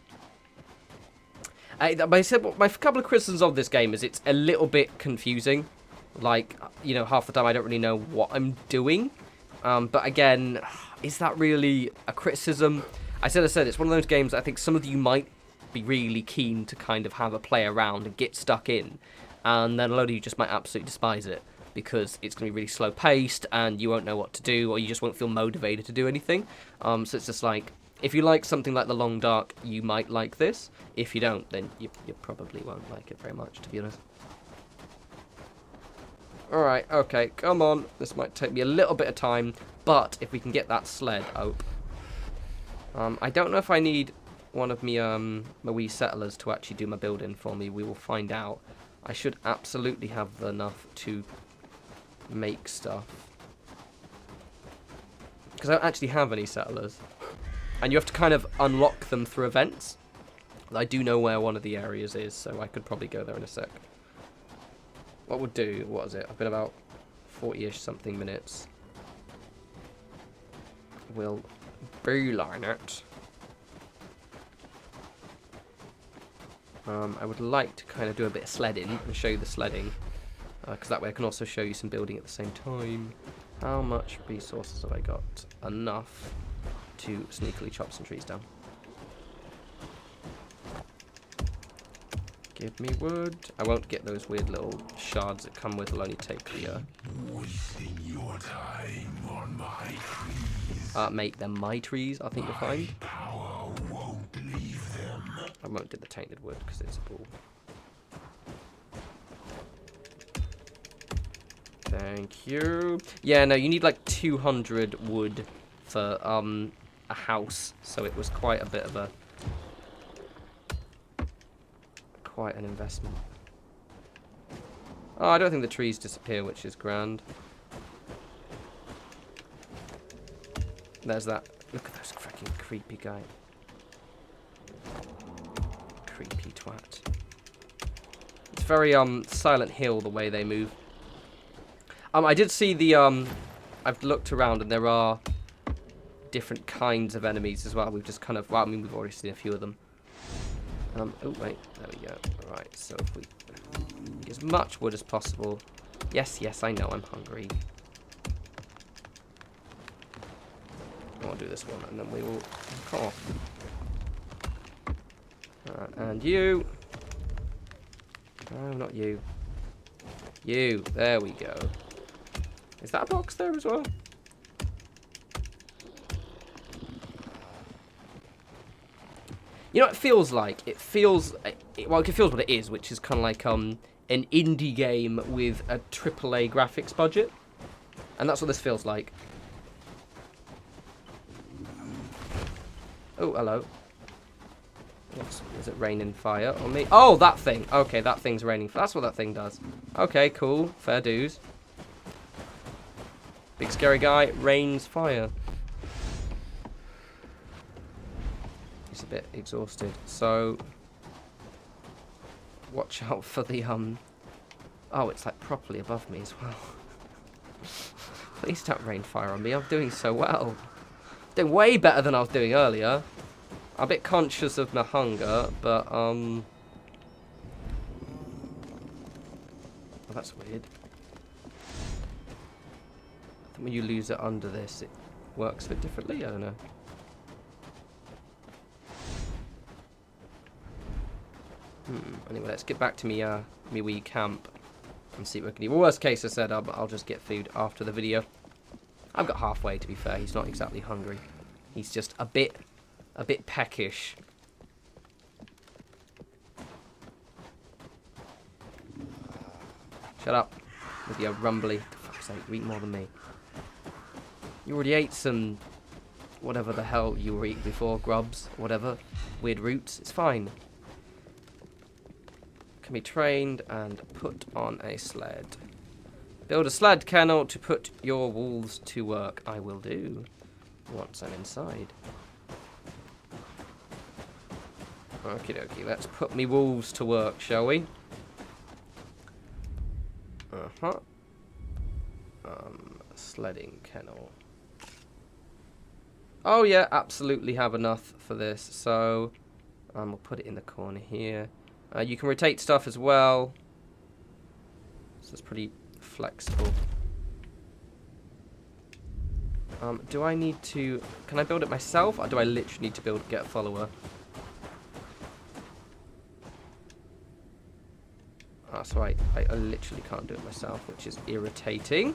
My couple of criticisms of this game is it's a little bit confusing. Like, you know, half the time I don't really know what I'm doing. But again, is that really a criticism? I said, it's one of those games that I think some of you might be really keen to kind of have a play around and get stuck in. And then a load of you just might absolutely despise it because it's going to be really slow paced and you won't know what to do, or you just won't feel motivated to do anything. So it's just like, if you like something like The Long Dark, you might like this. If you don't, then you probably won't like it very much, to be honest. Alright, okay, come on. This might take me a little bit of time, but if we can get that sled up. I don't know if I need one of me, my wee settlers to actually do my building for me. We will find out. I should absolutely have enough to make stuff. Because I don't actually have any settlers. And you have to kind of unlock them through events. I do know where one of the areas is, so I could probably go there in a sec. What would do, what is it? I've been about 40-ish something minutes. We'll beeline it. I would like to kind of do a bit of sledding and show you the sledding. Because that way I can also show you some building at the same time. How much resources have I got? Enough to sneakily chop some trees down. Give me wood. I won't get those weird little shards that come with. I'll only take the Wasting your time on my trees. make them my trees, I think you'll find. Power won't leave them. I won't do the tainted wood because it's a bull. Thank you. Yeah, no, you need like 200 wood for a house, so it was quite a bit of quite an investment. Oh, I don't think the trees disappear, which is grand. There's that. Look at those freaking creepy guy. Creepy twat. It's very Silent Hill the way they move. I did see the I've looked around and there are different kinds of enemies as well. We've just kind of, well, I mean, we've already seen a few of them. Oh wait, there we go. Alright, so if we get as much wood as possible. Yes, I know, I'm hungry. I'll do this one and then we will cut off. And you. No, not you. You, there we go. Is that a box there as well? You know what it feels like? It feels, well, it feels what it is, which is kind of like an indie game with a AAA graphics budget. And that's what this feels like. Oh, hello. Is it raining fire on me? Oh, that thing. Okay, that thing's raining. That's what that thing does. Okay, cool. Fair dues. Big scary guy rains fire. He's a bit exhausted. So, watch out for the, oh, it's like properly above me as well. Please don't rain fire on me. I'm doing so well. Doing way better than I was doing earlier. I'm a bit conscious of my hunger, but, oh, that's weird. I think when you lose it under this, it works a bit differently. I don't know. Anyway, let's get back to me wee camp and see what we can do. Well, worst case, I said I'll just get food after the video. I've got halfway, to be fair. He's not exactly hungry. He's just a bit peckish. Shut up with your rumbly. For fuck's sake, you eat more than me. You already ate some, whatever the hell you were eating before, grubs, whatever, weird roots. It's fine. Can be trained and put on a sled. Build a sled kennel to put your wolves to work. I will do once I'm inside. Okie dokie, let's put me wolves to work, shall we? Sledding kennel. Oh yeah, absolutely have enough for this. So, we'll put it in the corner here. You can rotate stuff as well. So it's pretty flexible. Do I need to... Can I build it myself, or do I literally need to get a follower? That's right. I literally can't do it myself, which is irritating.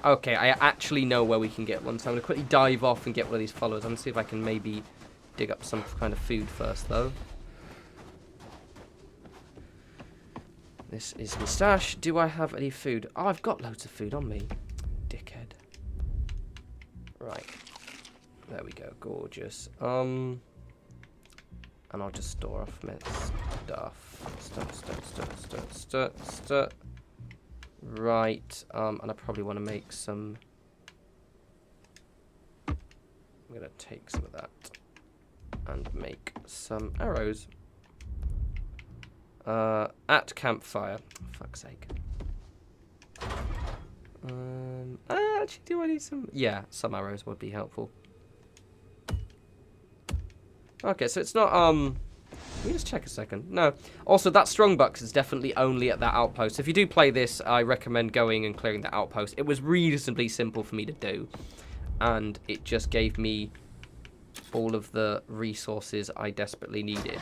Okay, I actually know where we can get one, so I'm going to quickly dive off and get one of these followers. I'm going to see if I can maybe dig up some kind of food first, though. This is my stash. Do I have any food? Oh, I've got loads of food on me. Dickhead. Right. There we go. Gorgeous. And I'll just store off my stuff. Stuff. Right. And I probably want to make some... I'm going to take some of that and make some arrows. At campfire. For fuck's sake. Actually, do I need some? Yeah, some arrows would be helpful. Okay, so it's not, let me just check a second. No. Also, that strongbox is definitely only at that outpost. If you do play this, I recommend going and clearing the outpost. It was reasonably simple for me to do. And it just gave me all of the resources I desperately needed.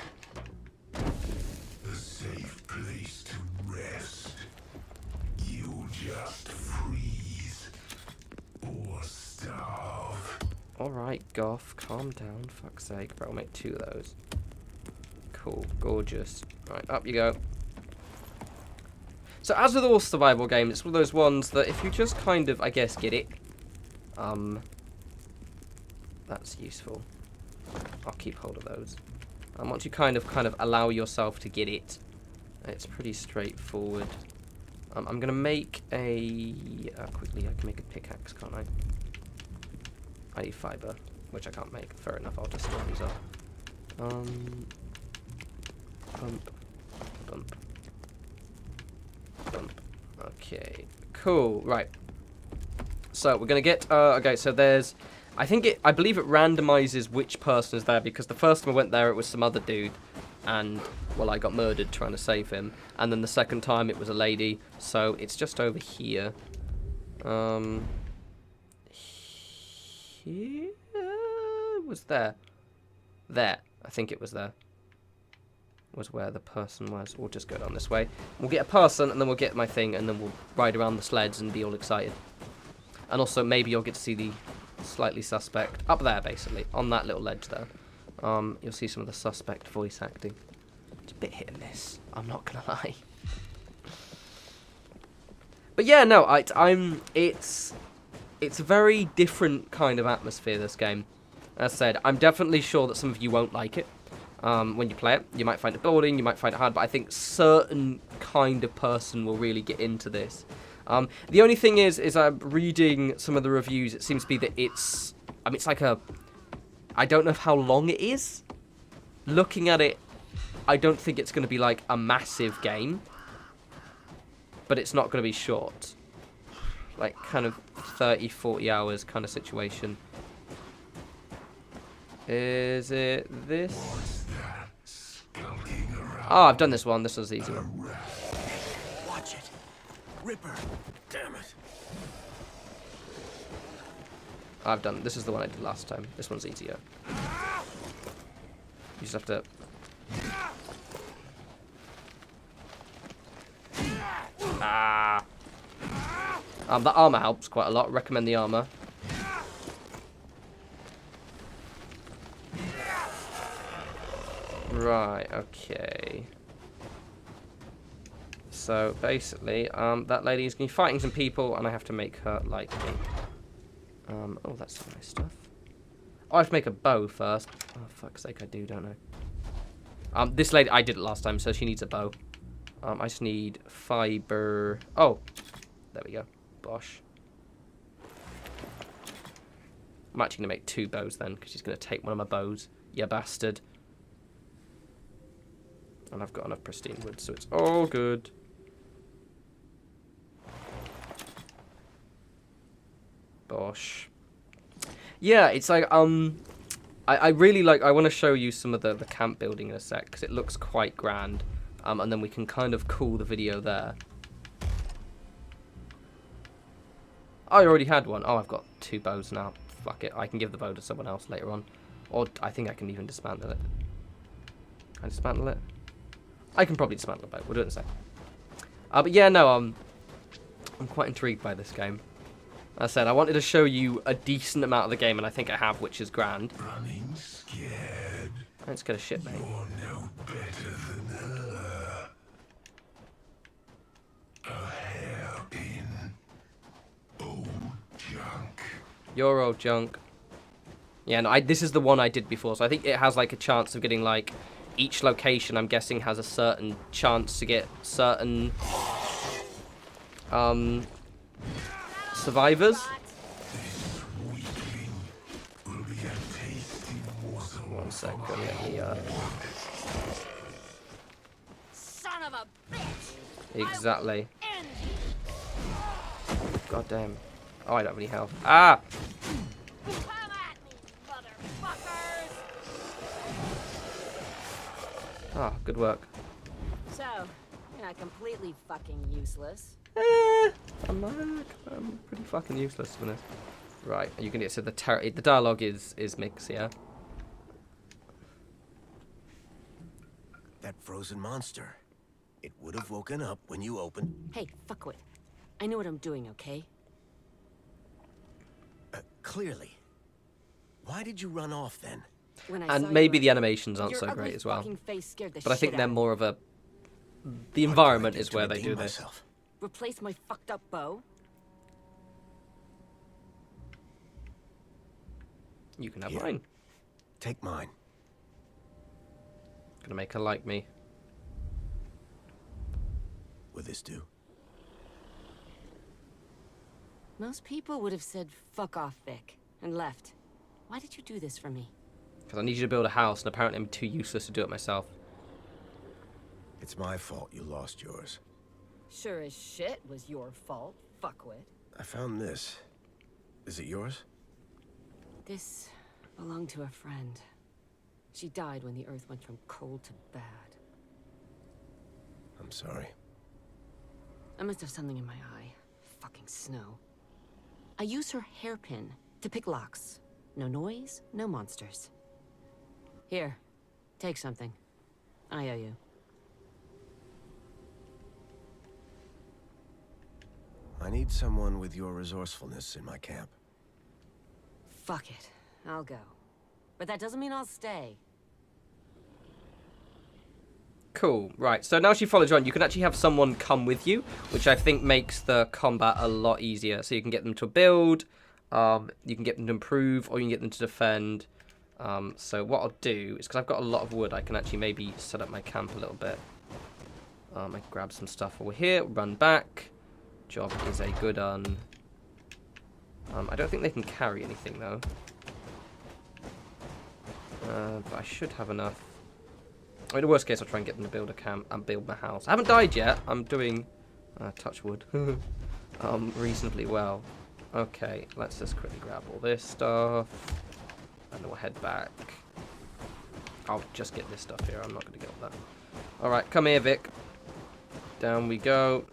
A safe place to rest. You just freeze or starve. Alright, Goth, calm down, fuck's sake. But I'll make 2 of those. Cool, gorgeous. Right, up you go. So as with all survival games, it's one of those ones that if you just kind of, I guess, get it, that's useful. I'll keep hold of those. And once you kind of allow yourself to get it, it's pretty straightforward. I'm gonna make a quickly. I can make a pickaxe, can't I? I need fiber, which I can't make. Fair enough. I'll just store these up. Bump. Okay, cool. Right. So we're gonna get. Okay, so there's. I believe it randomizes which person is there, because the first time I went there, it was some other dude, and well, I got murdered trying to save him. And then the second time, it was a lady. So it's just over here. Here was there. There, I think it was there. Was where the person was. We'll just go down this way. We'll get a person, and then we'll get my thing, and then we'll ride around the sleds and be all excited. And also, maybe you'll get to see the slightly suspect up there, basically, on that little ledge there. You'll see some of the suspect voice acting. It's a bit hit and miss, I'm not gonna lie. But yeah, no, it's a very different kind of atmosphere, this game. As I said, I'm definitely sure that some of you won't like it. When you play it, you might find it boring, you might find it hard, but I think certain kind of person will really get into this. The only thing is I'm reading some of the reviews, it seems to be that it's like I don't know how long it is. Looking at it, I don't think it's going to be like a massive game, but it's not going to be short. Like kind of 30, 40 hours kind of situation. Is it this? What's that skulking around? Oh, I've done this one. This was the easy one. Watch it. Ripper. Damn it. I've done. This is the one I did last time. This one's easier. You just have to. Ah. The armor helps quite a lot. Recommend the armor. Right, okay. So basically, that lady is going to be fighting some people, and I have to make her like me. Oh, that's some nice stuff. Oh, I have to make a bow first. Oh, fuck's sake, I do, don't I? This lady, I did it last time, so she needs a bow. I just need fiber. Oh, there we go. Bosh. I'm actually going to make 2 bows then, because she's going to take one of my bows. You bastard. And I've got enough pristine wood, so it's all good. Bosh. Yeah, it's like, I really like, I want to show you some of the camp building in a sec, because it looks quite grand. And then we can kind of call the video there. Oh, I already had one. Oh, I've got 2 bows now. Fuck it. I can give the bow to someone else later on. Or I think I can even dismantle it. Can I dismantle it? I can probably dismantle the bow. We'll do it in a sec. But yeah, no, I'm quite intrigued by this game. As I said, I wanted to show you a decent amount of the game, and I think I have, which is grand. Running scared. I ain't scared of shit, mate. You're no better than her. A hairpin. Old junk. Your old junk. Yeah, no, this is the one I did before, so I think it has like a chance of getting like each location. I'm guessing has a certain chance to get certain survivors. This weakling will be a tasty morsel. 1 second, let me Son of a bitch! exactly. End God damn. Oh, I don't have any health. Ah! you! Come at me, motherfuckers! Ah, good work. So, you're not completely fucking useless. I'm pretty fucking useless for this. Right, you can get to the dialogue is mixed, yeah. That frozen monster. It would have woken up when you opened. Hey, fuckwit. I know what I'm doing, okay? Clearly. Why did you run off then? When I saw And you maybe the run, animations aren't your so ugly great as well. fucking face scared the But I think shit they're out of more of a... The What do I environment do is to where they redeem do this. myself? me. Replace my fucked up bow? You can have Yeah. mine. Take mine. Gonna make her like me. Will this do? Most people would have said, fuck off, Vic, and left. Why did you do this for me? Because I need you to build a house, and apparently I'm too useless to do it myself. It's my fault you lost yours. Sure as shit was your fault, fuckwit. I found this. Is it yours? This belonged to a friend. She died when the Earth went from cold to bad. I'm sorry. I must have something in my eye. Fucking snow. I use her hairpin to pick locks. No noise, no monsters. Here, take something. I owe you. I need someone with your resourcefulness in my camp. Fuck it. I'll go. But that doesn't mean I'll stay. Cool, right, so now she follows you on, you can actually have someone come with you, which I think makes the combat a lot easier. So you can get them to build, you can get them to improve, or you can get them to defend. So what I'll do is, because I've got a lot of wood, I can actually maybe set up my camp a little bit. I grab some stuff over here, run back. Job is a good un. I don't think they can carry anything though. But I should have enough. I mean, the worst case, I'll try and get them to build a camp and build my house. I haven't died yet. I'm doing, touch wood, reasonably well. Okay, let's just quickly grab all this stuff. And then we'll head back. I'll just get this stuff here. I'm not going to get that. Alright, come here, Vic. Down we go.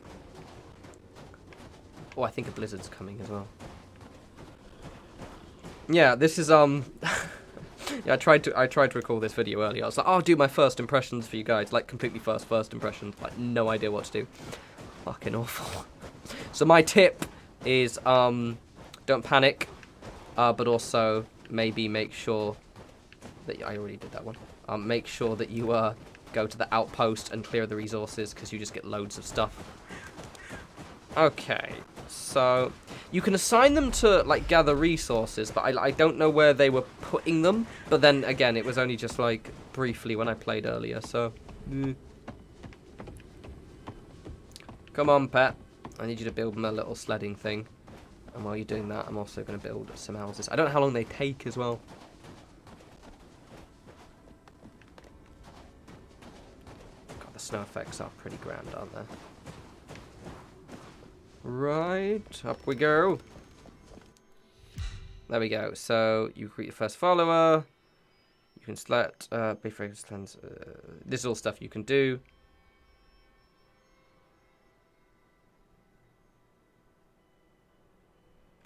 Oh, I think a blizzard's coming as well. Yeah, this is, yeah, I tried to record this video earlier. I was like, oh, I'll do my first impressions for you guys. Like, completely first impressions. Like, no idea what to do. Fucking awful. So my tip is, don't panic. But also, maybe make sure that... I already did that one. make sure that you go to the outpost and clear the resources, because you just get loads of stuff. Okay, so you can assign them to like gather resources, but I don't know where they were putting them. But then again, it was only just like briefly when I played earlier, so come on, pet. I need you to build me a little sledding thing. And while you're doing that, I'm also going to build some houses. I don't know how long they take as well. God, the snow effects are pretty grand, aren't they? Right, up we go. There we go. So you create your first follower. You can select this is all stuff you can do.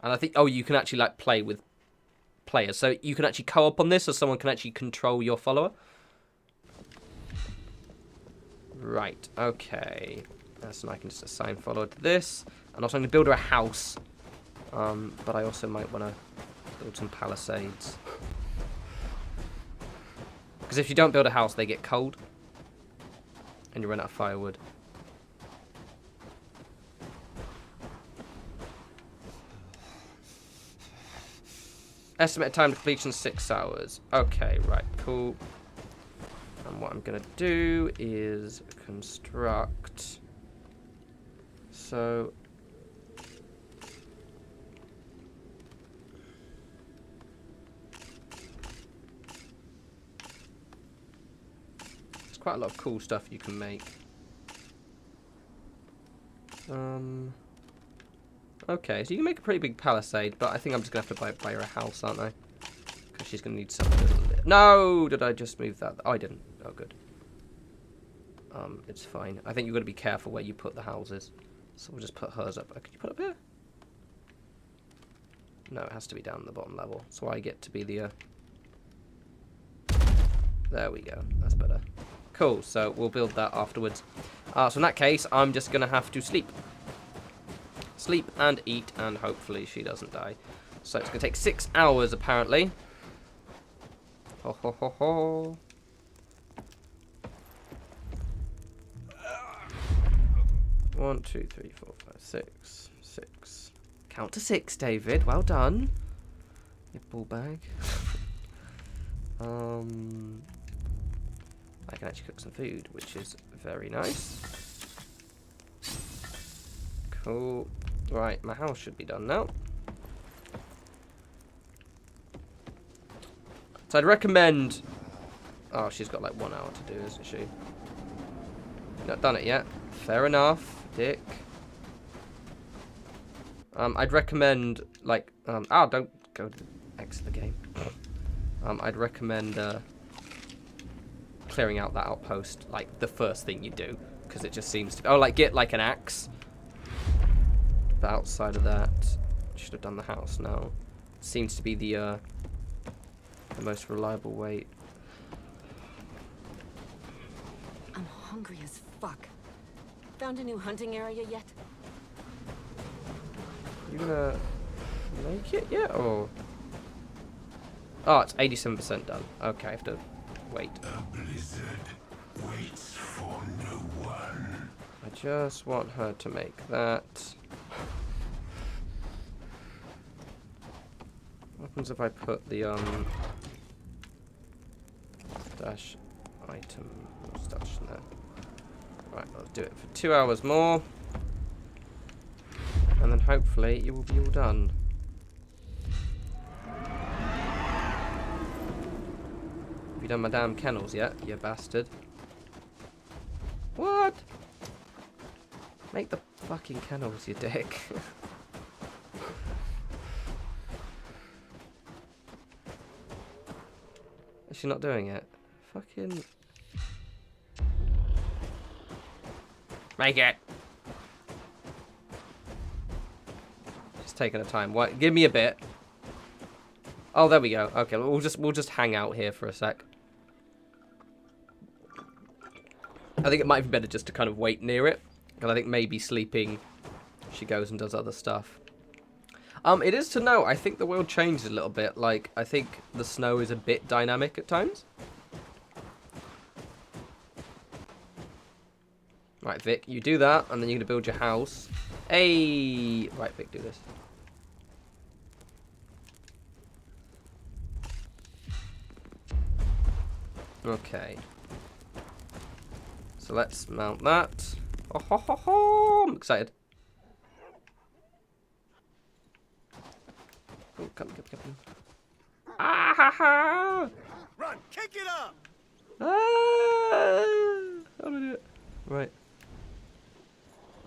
And I think, oh, you can actually like play with players. So you can actually co-op on this, so someone can actually control your follower. Right, okay. So I can just assign follower to this. And also I'm going to build her a house. But I also might want to build some palisades. Because if you don't build a house, they get cold. And you run out of firewood. Estimated time to completion 6 hours. Okay, right, cool. And what I'm going to do is construct. So there's quite a lot of cool stuff you can make. Okay, so you can make a pretty big palisade, but I think I'm just going to have to buy her a house, aren't I? Because she's going to need something. No! Did I just move that? Oh, I didn't. Oh, good. It's fine. I think you've got to be careful where you put the houses. So we'll just put hers up. Could you put it up here? No, it has to be down the bottom level. So I get to be the... There we go. That's better. Cool, so we'll build that afterwards. So in that case, I'm just going to have to sleep. Sleep and eat, and hopefully she doesn't die. So it's going to take 6 hours, apparently. Ho, ho, ho, ho. One, 2, 3, 4, 5, 6. 6. Count to 6, David. Well done. Your ball bag. I can actually cook some food, which is very nice. Cool. Right, my house should be done now. So I'd recommend... Oh, she's got like 1 hour to do, isn't she? Not done it yet. Fair enough, dick. I'd recommend, like... don't go to X the game. I'd recommend clearing out that outpost, like, the first thing you do. Because it just seems to... Oh, like, get, like, an axe. But outside of that, should have done the house now. Seems to be the most reliable way. I'm hungry as fuck. Found a new hunting area yet? You gonna make it yet, or? Oh, it's 87% done. Okay, I have to wait. A blizzard waits for no one. I just want her to make that. What happens if I put the dash item stash in there? Right, let's do it for 2 hours more, and then hopefully you will be all done. Have you done my damn kennels yet, you bastard? What? Make the fucking kennels, you dick. Is she not doing it? Fucking... Make it! She's taking her time. What? Give me a bit. Oh, there we go. Okay, we'll just hang out here for a sec. I think it might be better just to kind of wait near it. Because I think maybe sleeping, she goes and does other stuff. It is to know, I think the world changed a little bit. Like, I think the snow is a bit dynamic at times. Right, Vic, you do that, and then you're going to build your house. Hey! Right, Vic, do this. Okay. So let's mount that. Oh, ho, ho, ho. I'm excited. Oh, come. Ah, ha, ha. Run! Kick it up! Ah, how do I do it? Right.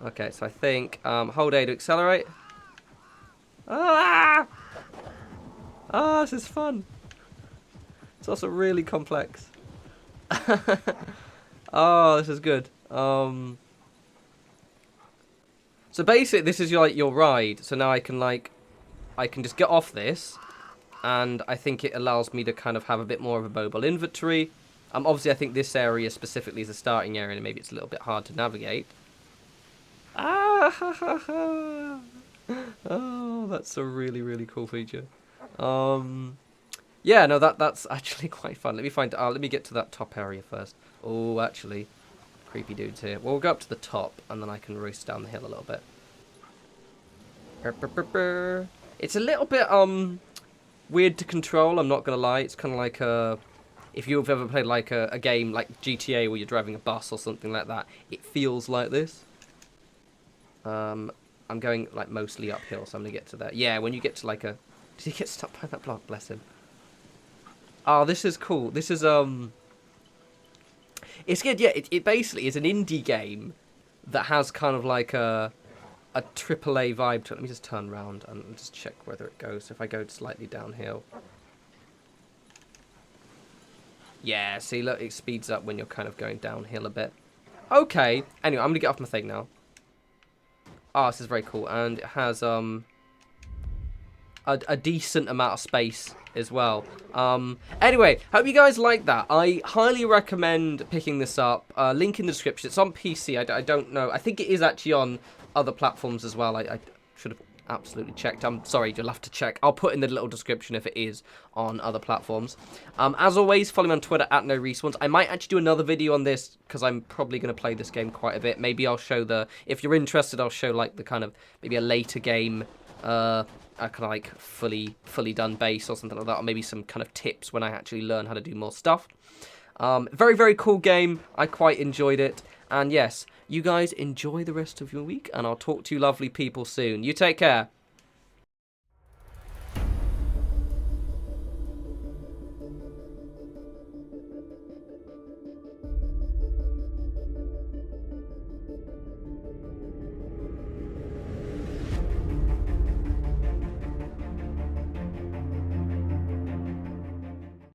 Okay, so I think hold A to accelerate. Ah! Ah, this is fun. It's also really complex. Oh, this is good. So basically, this is your ride. So now I can just get off this, and I think it allows me to kind of have a bit more of a mobile inventory. Obviously, I think this area specifically is a starting area, and maybe it's a little bit hard to navigate. Ah, ha, ha, ha. Oh, that's a really, really cool feature. Yeah, no, that's actually quite fun. Let me get to that top area first. Oh, actually, creepy dudes here. Well, we'll go up to the top, and then I can race down the hill a little bit. It's a little bit weird to control. I'm not gonna lie. It's kind of like if you've ever played like a game like GTA where you're driving a bus or something like that. It feels like this. I'm going like mostly uphill, so I'm gonna get to that. Yeah, when you get to like a... Did he get stuck by that block? Bless him. Oh, this is cool. This is it's good. Yeah, it basically is an indie game that has kind of like a AAA vibe to it. Let me just turn around and just check whether it goes. So if I go slightly downhill. Yeah, see, look, it speeds up when you're kind of going downhill a bit. Okay. Anyway, I'm gonna get off my thing now. Oh, this is very cool, and it has a decent amount of space as well. Anyway, hope you guys like that. I highly recommend picking this up. Link in the description. It's on PC. I don't know. I think it is actually on other platforms as well. I should have absolutely checked. I'm sorry, you'll have to check. I'll put in the little description if it is on other platforms. As always, follow me on Twitter at norespawns. I might actually do another video on this because I'm probably going to play this game quite a bit. Maybe I'll show if you're interested, I'll show like the kind of maybe a later game, a kind of like fully done base or something like that, or maybe some kind of tips when I actually learn how to do more stuff. Very, very cool game. I quite enjoyed it. And yes, you guys enjoy the rest of your week, and I'll talk to you lovely people soon. You take care.